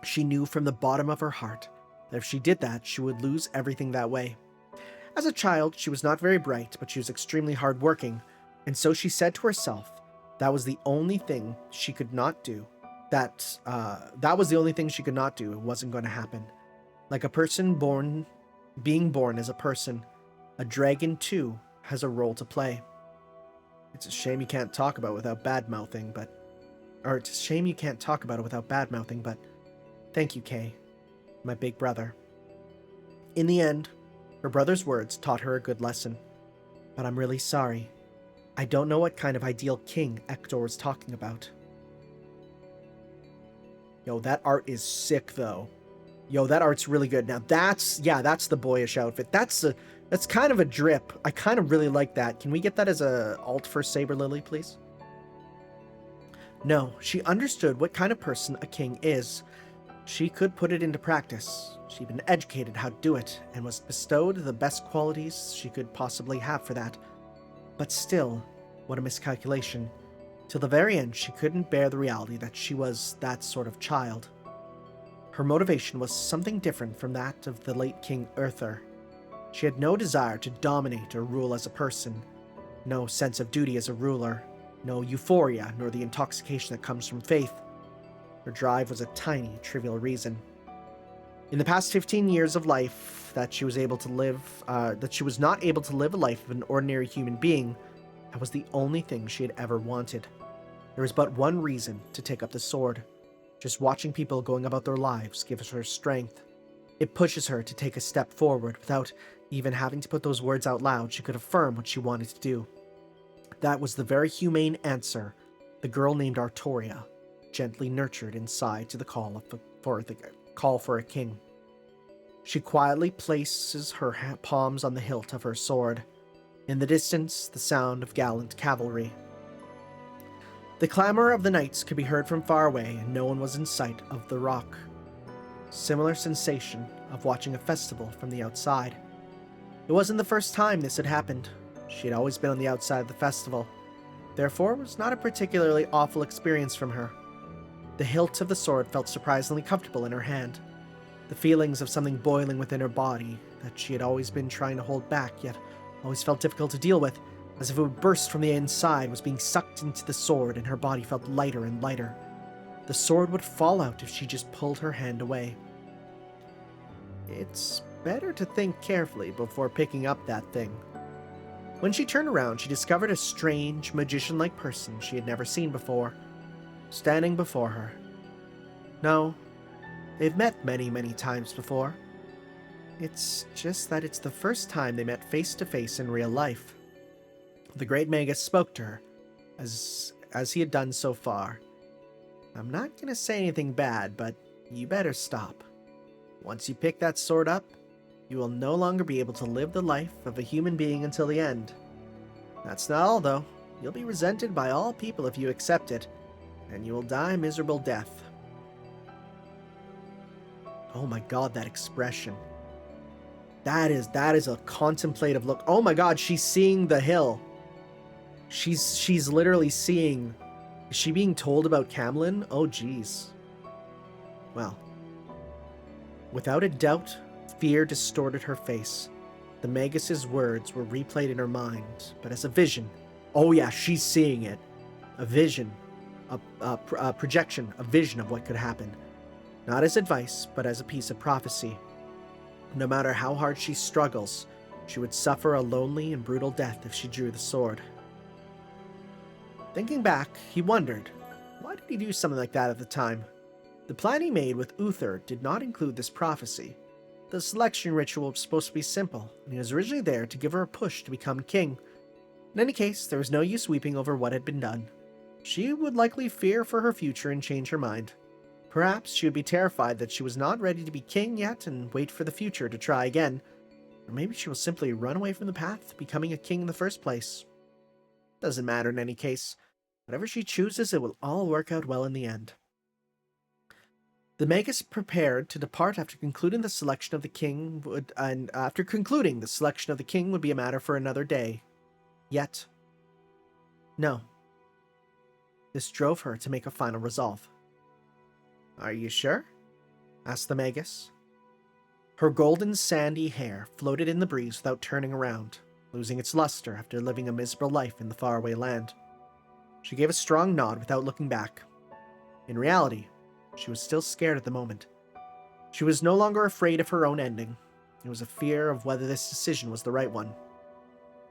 She knew from the bottom of her heart that if she did that, she would lose everything that way. As a child, she was not very bright, but she was extremely hardworking, and so she said to herself that was the only thing she could not do. That was the only thing she could not do. It wasn't going to happen. Like a person being born as a person, a dragon too has a role to play. It's a shame you can't talk about it without bad-mouthing, it's a shame you can't talk about it without bad-mouthing, but thank you, Kay, my big brother. In the end, her brother's words taught her a good lesson. But I'm really sorry. I don't know what kind of ideal king Ektor was talking about. Yo, that art is sick, though. Yo, that art's really good. Now that's the boyish outfit. That's kind of a drip. I kind of really like that. Can we get that as a alt for Saber Lily, please? No, she understood what kind of person a king is. She could put it into practice. She'd been educated how to do it, and was bestowed the best qualities she could possibly have for that. But still, what a miscalculation. Till the very end, she couldn't bear the reality that she was that sort of child. Her motivation was something different from that of the late King Uther. She had no desire to dominate or rule as a person, no sense of duty as a ruler, no euphoria nor the intoxication that comes from faith. Her drive was a tiny, trivial reason. In the past 15 years of life that she was not able to live a life of an ordinary human being, that was the only thing she had ever wanted. There was but one reason to take up the sword. Just watching people going about their lives gives her strength. It pushes her to take a step forward without even having to put those words out loud. She could affirm what she wanted to do. That was the very humane answer the girl named Artoria gently nurtured inside to the call for a king. She quietly places her palms on the hilt of her sword. In the distance, the sound of gallant cavalry. The clamor of the knights could be heard from far away, and no one was in sight of the rock. Similar sensation of watching a festival from the outside. It wasn't the first time this had happened. She had always been on the outside of the festival. Therefore, it was not a particularly awful experience from her. The hilt of the sword felt surprisingly comfortable in her hand. The feelings of something boiling within her body that she had always been trying to hold back, yet always felt difficult to deal with, as if it would burst from the inside, was being sucked into the sword, and her body felt lighter and lighter. The sword would fall out if she just pulled her hand away. It's better to think carefully before picking up that thing. When she turned around, she discovered a strange, magician-like person she had never seen before, standing before her. No, they've met many, many times before. It's just that it's the first time they met face to face in real life. The great Magus spoke to her, as he had done so far. I'm not going to say anything bad, but you better stop. Once you pick that sword up, you will no longer be able to live the life of a human being until the end. That's not all, though. You'll be resented by all people if you accept it, and you will die a miserable death. Oh my god, that expression. That is a contemplative look. Oh my god, she's seeing the hill. She's literally seeing... Is she being told about Camlin? Oh jeez. Well. Without a doubt, fear distorted her face. The Magus's words were replayed in her mind, but as a vision. Oh yeah, she's seeing it. A vision. A projection, a vision of what could happen. Not as advice, but as a piece of prophecy. No matter how hard she struggles, she would suffer a lonely and brutal death if she drew the sword. Thinking back, he wondered, why did he do something like that at the time? The plan he made with Uther did not include this prophecy. The selection ritual was supposed to be simple, and he was originally there to give her a push to become king. In any case, there was no use weeping over what had been done. She would likely fear for her future and change her mind. Perhaps she would be terrified that she was not ready to be king yet and wait for the future to try again. Or maybe she will simply run away from the path to becoming a king in the first place. Doesn't matter in any case. Whatever she chooses, it will all work out well in the end. The Magus prepared to depart after concluding the selection of the king would be a matter for another day. Yet, no. This drove her to make a final resolve. "Are you sure?" asked the Magus. Her golden sandy hair floated in the breeze without turning around, losing its luster after living a miserable life in the faraway land. She gave a strong nod without looking back. In reality, she was still scared at the moment. She was no longer afraid of her own ending. It was a fear of whether this decision was the right one.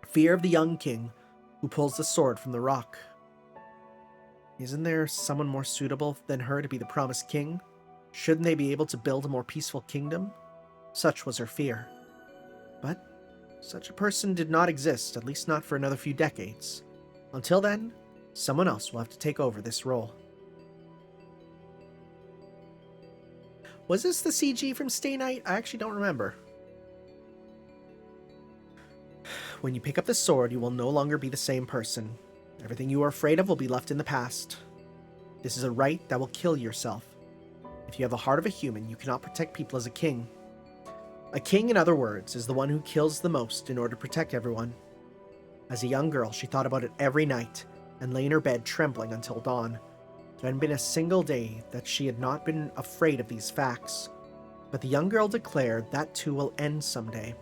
Fear of the young king who pulls the sword from the rock. Isn't there someone more suitable than her to be the promised king? Shouldn't they be able to build a more peaceful kingdom? Such was her fear. But such a person did not exist, at least not for another few decades. Until then, someone else will have to take over this role. Was this the CG from Stay Night? I actually don't remember. When you pick up the sword, you will no longer be the same person. Everything you are afraid of will be left in the past. This is a right that will kill yourself. If you have the heart of a human, you cannot protect people as a king. A king, in other words, is the one who kills the most in order to protect everyone. As a young girl, she thought about it every night and lay in her bed trembling until dawn. There hadn't been a single day that she had not been afraid of these facts. But the young girl declared that too will end someday.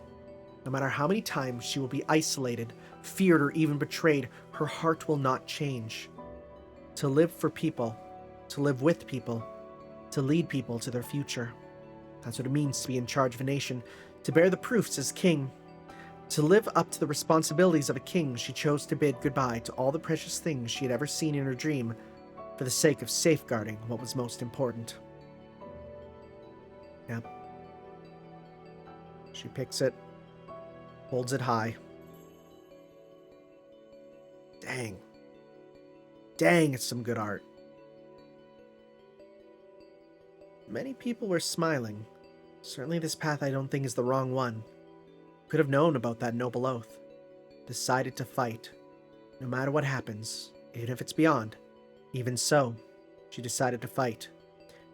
No matter how many times she will be isolated, feared, or even betrayed, her heart will not change. To live for people, to live with people, to lead people to their future. That's what it means to be in charge of a nation, to bear the proofs as king. To live up to the responsibilities of a king, she chose to bid goodbye to all the precious things she had ever seen in her dream, for the sake of safeguarding what was most important. Yep. She picks it, holds it high. Dang. Dang, it's some good art. Many people were smiling. Certainly this path I don't think is the wrong one. Could have known about that noble oath. Decided to fight. No matter what happens, even if it's beyond. Even so, she decided to fight.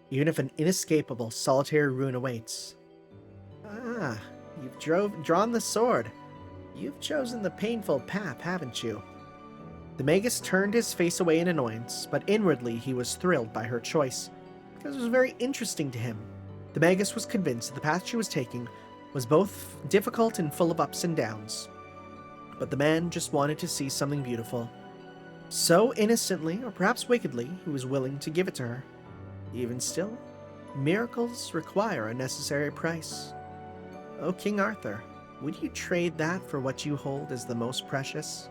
Even if an inescapable, solitary ruin awaits. Ah, you've drawn the sword. You've chosen the painful path, haven't you? The Magus turned his face away in annoyance, but inwardly he was thrilled by her choice, because it was very interesting to him. The Magus was convinced that the path she was taking was both difficult and full of ups and downs. But the man just wanted to see something beautiful. So innocently, or perhaps wickedly, he was willing to give it to her. Even still, miracles require a necessary price. O King Arthur, would you trade that for what you hold as the most precious?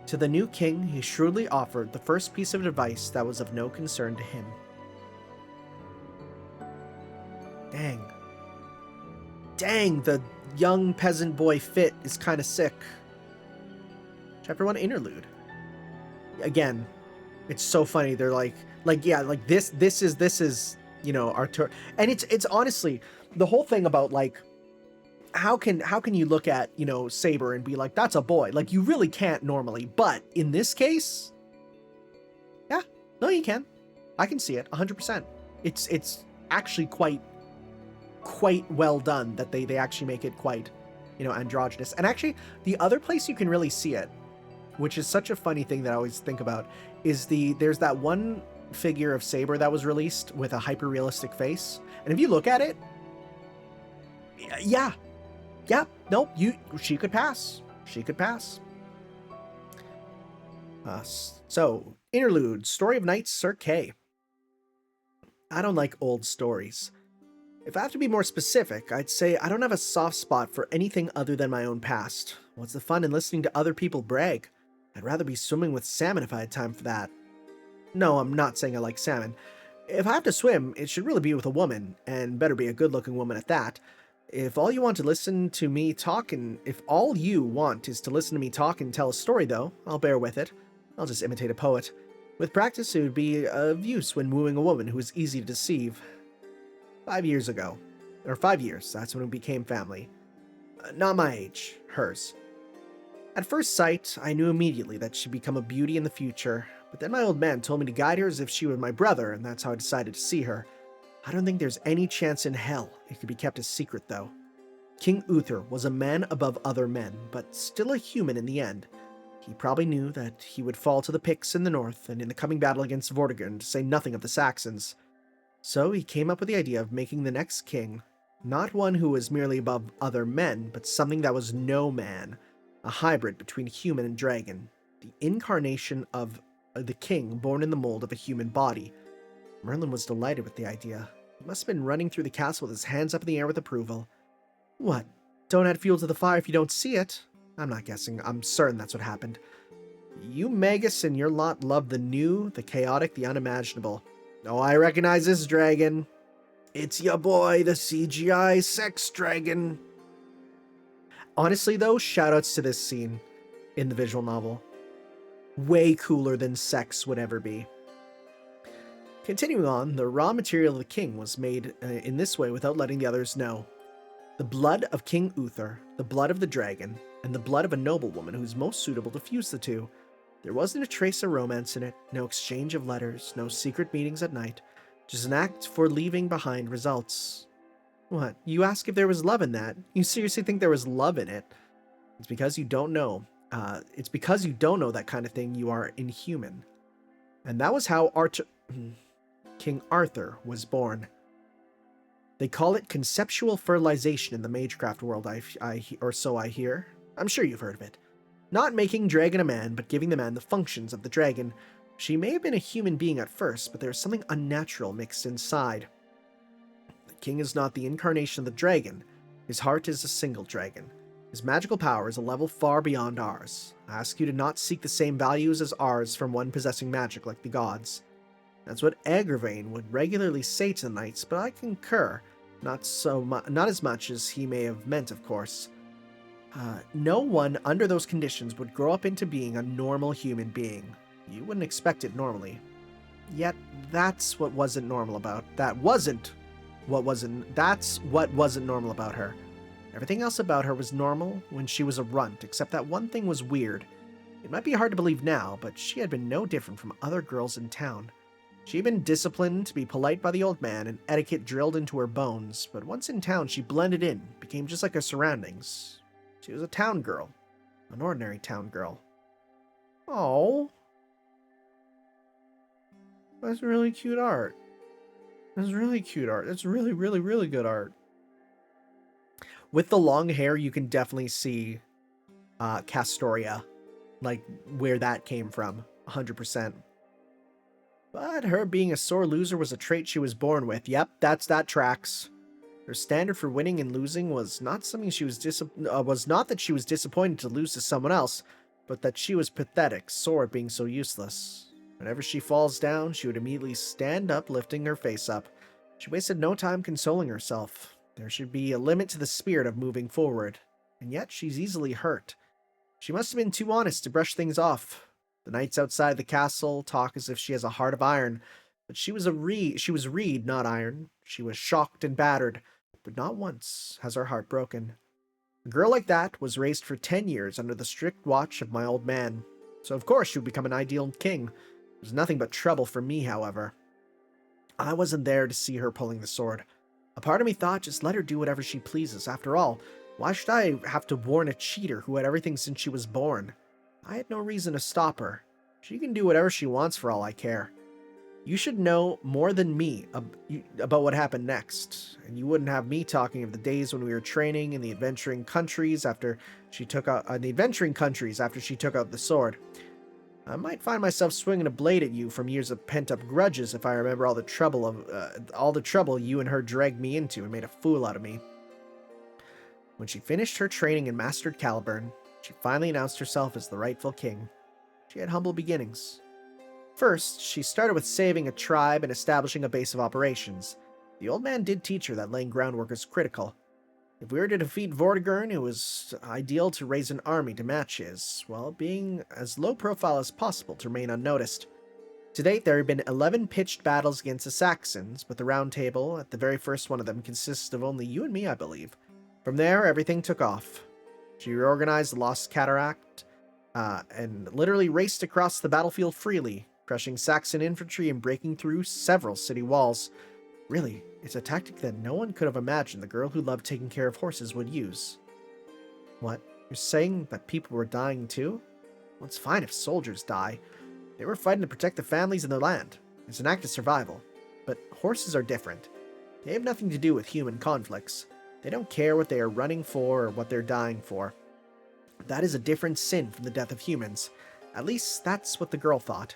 To the new king, he shrewdly offered the first piece of advice that was of no concern to him. Dang, the young peasant boy Fit is kind of sick. Chapter 1 Interlude. Again, it's so funny. They're like this is, you know, our turn. And it's honestly, the whole thing about like, how can you look at, you know, Saber and be like, that's a boy? Like, you really can't normally. But in this case, yeah, no, you can. I can see it 100%. It's actually quite well done that they actually make it quite, you know, androgynous. And actually, the other place you can really see it, which is such a funny thing that I always think about, is there's that one figure of Saber that was released with a hyper-realistic face. And if you look at it, yeah, nope, she could pass. She could pass. So, Interlude, Story of Night, Sir Kay. I don't like old stories. If I have to be more specific, I'd say I don't have a soft spot for anything other than my own past. What's the fun in listening to other people brag? I'd rather be swimming with salmon if I had time for that. No, I'm not saying I like salmon. If I have to swim, it should really be with a woman, and better be a good-looking woman at that. If all you want to listen to me talk and if all you want is to listen to me talk and tell a story, though, I'll bear with it. I'll just imitate a poet. With practice, it would be of use when wooing a woman who is easy to deceive. 5 years ago. Or 5 years, that's when we became family. Not my age, hers. At first sight, I knew immediately that she'd become a beauty in the future, But then my old man told me to guide her as if she were my brother, and that's how I decided to see her. I don't think there's any chance in hell it could be kept a secret, though. King Uther was a man above other men, but still a human in the end. He probably knew that he would fall to the Picts in the north and in the coming battle against Vortigern, to say nothing of the Saxons. So he came up with the idea of making the next king not one who was merely above other men, but something that was no man, a hybrid between human and dragon, the incarnation of the king born in the mold of a human body. Merlin was delighted with the idea. He must have been running through the castle with his hands up in the air with approval. What? Don't add fuel to the fire if you don't see it? I'm not guessing. I'm certain that's what happened. You Magus and your lot love the new, the chaotic, the unimaginable. Oh, I recognize this dragon. It's ya boy, the CGI sex dragon. Honestly, though, shoutouts to this scene in the visual novel. Way cooler than sex would ever be. Continuing on, the raw material of the king was made in this way without letting the others know. The blood of King Uther, the blood of the dragon, and the blood of a noblewoman who's most suitable to fuse the two. There wasn't a trace of romance in it, no exchange of letters, no secret meetings at night, just an act for leaving behind results. What? You ask if there was love in that? You seriously think there was love in it? It's because you don't know. It's because you don't know that kind of thing you are inhuman. And that was how King Arthur was born. They call it conceptual fertilization in the magecraft world, or so I hear. I'm sure you've heard of it. Not making dragon a man, but giving the man the functions of the dragon. She may have been a human being at first, but there's something unnatural mixed inside. The king is not the incarnation of the dragon. His heart is a single dragon. His magical power is a level far beyond ours. I ask you to not seek the same values as ours from one possessing magic like the gods. That's what Agravain would regularly say to the knights, but I concur. Not as much as he may have meant, of course. No one under those conditions would grow up into being a normal human being. You wouldn't expect it normally. Yet that's what wasn't normal about. That's what wasn't normal about her. Everything else about her was normal when she was a runt, except that one thing was weird. It might be hard to believe now, but she had been no different from other girls in town. She had been disciplined to be polite by the old man and etiquette drilled into her bones, but once in town she blended in, became just like her surroundings. She was a town girl. An ordinary town girl. Oh. That's really cute art. That's really cute art. That's really, really, really good art. With the long hair, you can definitely see Castoria, like where that came from, 100%. But her being a sore loser was a trait she was born with. Yep, that tracks. Her standard for winning and losing was not something she was not that she was disappointed to lose to someone else, but that she was pathetic, sore at being so useless. Whenever she falls down, she would immediately stand up, lifting her face up. She wasted no time consoling herself. There should be a limit to the spirit of moving forward, and yet she's easily hurt. She must have been too honest to brush things off. The knights outside the castle talk as if she has a heart of iron, but she was reed, not iron. She was shocked and battered, but not once has her heart broken. A girl like that was raised for 10 years under the strict watch of my old man, so of course she would become an ideal king. It was nothing but trouble for me, however. I wasn't there to see her pulling the sword. A part of me thought, just let her do whatever she pleases. After all, why should I have to warn a cheater who had everything since she was born? I had no reason to stop her. She can do whatever she wants for all I care. You should know more than me about what happened next, and you wouldn't have me talking of the days when we were training in the adventuring countries after she took out the sword. I might find myself swinging a blade at you from years of pent-up grudges if I remember all the trouble you and her dragged me into and made a fool out of me. When she finished her training and mastered Caliburn, she finally announced herself as the rightful king. She had humble beginnings. First, she started with saving a tribe and establishing a base of operations. The old man did teach her that laying groundwork is critical. If we were to defeat Vortigern, it was ideal to raise an army to match his, while being as low profile as possible to remain unnoticed. To date, there have been 11 pitched battles against the Saxons, but the Round Table, at the very first one of them, consisted of only you and me, I believe. From there, everything took off. She reorganized the Lost Cataract, and literally raced across the battlefield freely. crushing Saxon infantry and breaking through several city walls. Really, it's a tactic that no one could have imagined the girl who loved taking care of horses would use. What? You're saying that people were dying too? Well, it's fine if soldiers die. They were fighting to protect the families and their land. It's an act of survival. But horses are different. They have nothing to do with human conflicts. They don't care what they are running for or what they're dying for. That is a different sin from the death of humans. At least that's what the girl thought.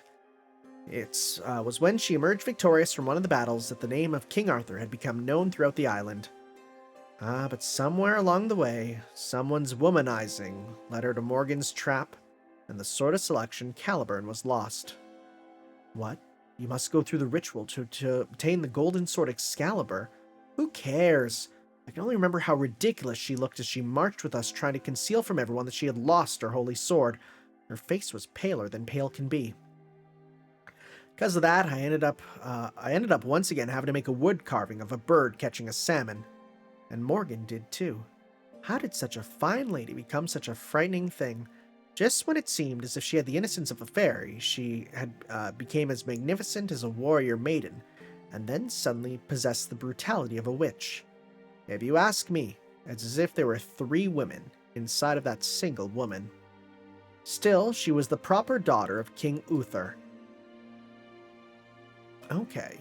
It was when she emerged victorious from one of the battles that the name of King Arthur had become known throughout the island. But somewhere along the way, someone's womanizing led her to Morgan's trap, and the sword of selection, Caliburn, was lost. What? You must go through the ritual to obtain the golden sword Excalibur? Who cares? I can only remember how ridiculous she looked as she marched with us, trying to conceal from everyone that she had lost her holy sword. Her face was paler than pale can be. Because of that, I ended up once again having to make a wood carving of a bird catching a salmon. And Morgan did too. How did such a fine lady become such a frightening thing? Just when it seemed as if she had the innocence of a fairy, she had became as magnificent as a warrior maiden, and then suddenly possessed the brutality of a witch. If you ask me, it's as if there were 3 women inside of that single woman. Still, she was the proper daughter of King Uther. Okay.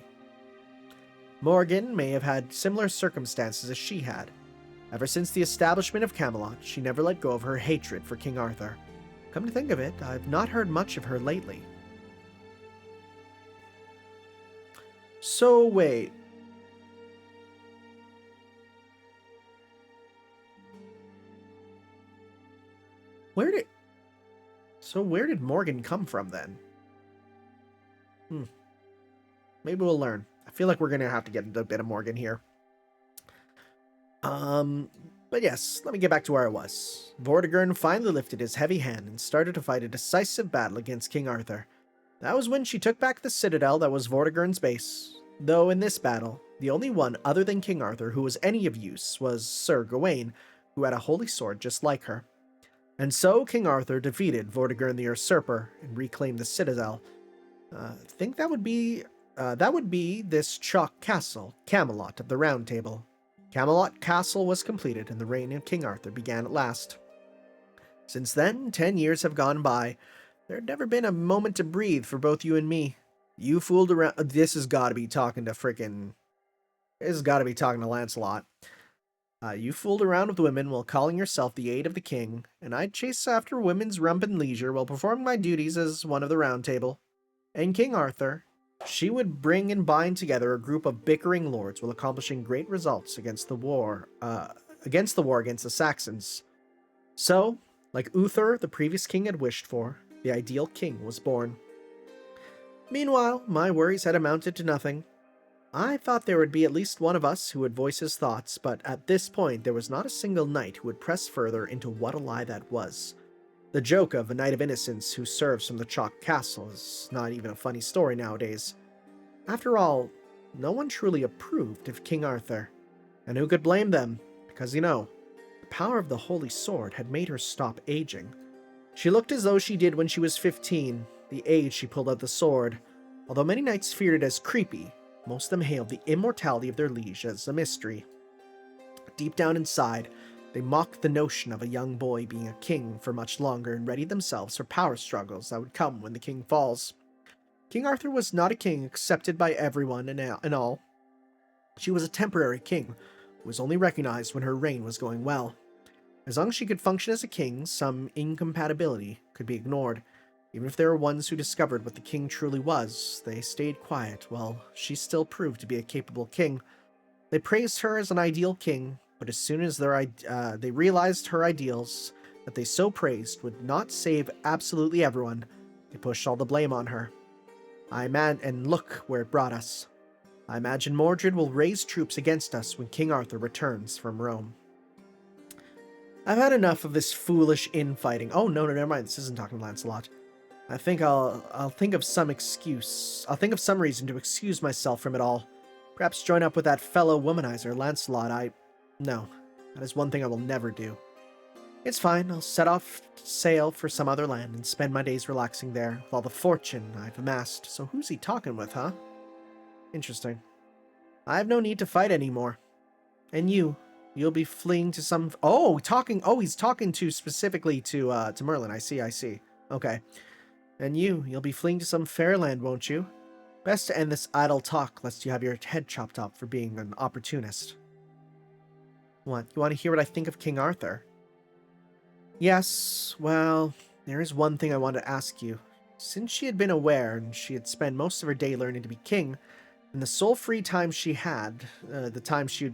Morgan may have had similar circumstances as she had. Ever since the establishment of Camelot, she never let go of her hatred for King Arthur. Come to think of it, I've not heard much of her lately. So wait. Where did Morgan come from then? Maybe we'll learn. I feel like we're going to have to get into a bit of Morgan here. But yes, let me get back to where I was. Vortigern finally lifted his heavy hand and started to fight a decisive battle against King Arthur. That was when she took back the citadel that was Vortigern's base. Though in this battle, the only one other than King Arthur who was any of use was Sir Gawain, who had a holy sword just like her. And so King Arthur defeated Vortigern the Usurper and reclaimed the citadel. I think that would be this chalk castle, Camelot of the Round Table. Camelot Castle was completed and the reign of King Arthur began at last. Since then, 10 years have gone by. There had never been a moment to breathe for both you and me. You fooled around. This has got to be talking to Lancelot. You fooled around with women while calling yourself the aide of the king, and I'd chase after women's rump and leisure while performing my duties as one of the Round Table. And King Arthur, she would bring and bind together a group of bickering lords while accomplishing great results against the war against the Saxons. So, like Uther, the previous king, had wished for, the ideal king was born. Meanwhile, my worries had amounted to nothing. I thought there would be at least one of us who would voice his thoughts, but at this point there was not a single knight who would press further into what a lie that was. The joke of a knight of innocence who serves from the chalk castle is not even a funny story nowadays. After all, no one truly approved of King Arthur. And who could blame them? Because, the power of the holy sword had made her stop aging. She looked as though she did when she was 15, the age she pulled out the sword. Although many knights feared it as creepy, most of them hailed the immortality of their liege as a mystery. Deep down inside, they mocked the notion of a young boy being a king for much longer and readied themselves for power struggles that would come when the king falls. King Arthur was not a king accepted by everyone and all. She was a temporary king, who was only recognized when her reign was going well. As long as she could function as a king, some incompatibility could be ignored. Even if there were ones who discovered what the king truly was, they stayed quiet, while she still proved to be a capable king. They praised her as an ideal king, but as soon as they realized her ideals that they so praised would not save absolutely everyone, they pushed all the blame on her. And look where it brought us. I imagine Mordred will raise troops against us when King Arthur returns from Rome. I've had enough of this foolish infighting. Oh, no, never mind. This isn't talking to Lancelot. I think I'll think of some excuse. I'll think of some reason to excuse myself from it all. Perhaps join up with that fellow womanizer, Lancelot. No, that is one thing I will never do. It's fine. I'll set off sail for some other land and spend my days relaxing there with all the fortune I've amassed. So who's he talking with, huh? Interesting. I have no need to fight anymore. And you'll be fleeing to some... Oh, he's talking to specifically to Merlin. I see. Okay. And you'll be fleeing to some fair land, won't you? Best to end this idle talk, lest you have your head chopped off for being an opportunist. What, you want to hear what I think of King Arthur? Yes, well, there is one thing I want to ask you. Since she had been aware, and she had spent most of her day learning to be king, and the sole free time she had, the time she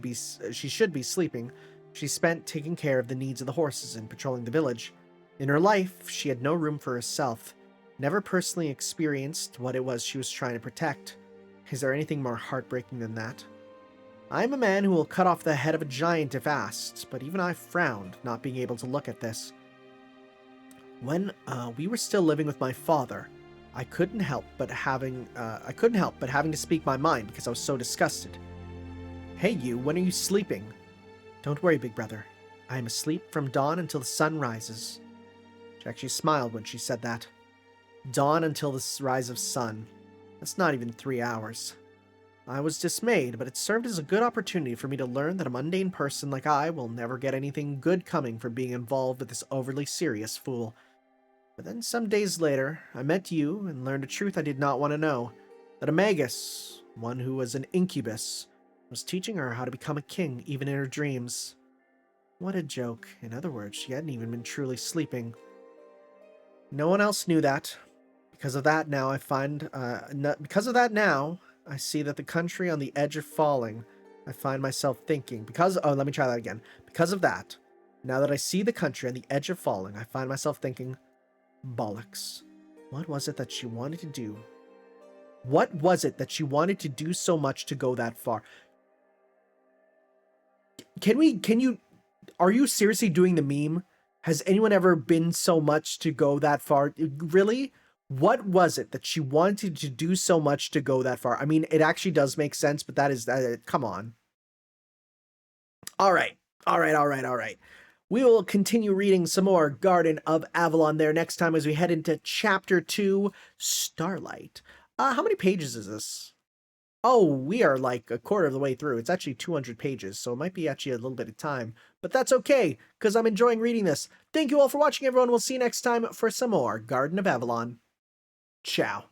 should be sleeping, she spent taking care of the needs of the horses and patrolling the village. In her life, she had no room for herself, never personally experienced what it was she was trying to protect. Is there anything more heartbreaking than that? I am a man who will cut off the head of a giant if asked, but even I frowned, not being able to look at this. When we were still living with my father, I couldn't help but having to speak my mind because I was so disgusted. Hey you, when are you sleeping? Don't worry, big brother. I am asleep from dawn until the sun rises. She actually smiled when she said that. Dawn until the rise of sun. That's not even 3 hours. I was dismayed, but it served as a good opportunity for me to learn that a mundane person like I will never get anything good coming from being involved with this overly serious fool. But then some days later, I met you and learned a truth I did not want to know. That a magus, one who was an incubus, was teaching her how to become a king even in her dreams. What a joke. In other words, she hadn't even been truly sleeping. No one else knew that. Because of that now, I see that the country on the edge of falling. I find myself thinking, let me try that again. Because of that, now that I see the country on the edge of falling, I find myself thinking, bollocks. What was it that she wanted to do? What was it that she wanted to do so much to go that far? Are you seriously doing the meme? Has anyone ever been so much to go that far? Really? What was it that she wanted to do so much to go that far? I mean, it actually does make sense, but come on. All right. We will continue reading some more Garden of Avalon there next time as we head into Chapter 2, Starlight. How many pages is this? Oh, we are like a quarter of the way through. It's actually 200 pages, so it might be actually a little bit of time. But that's okay, because I'm enjoying reading this. Thank you all for watching, everyone. We'll see you next time for some more Garden of Avalon. Ciao.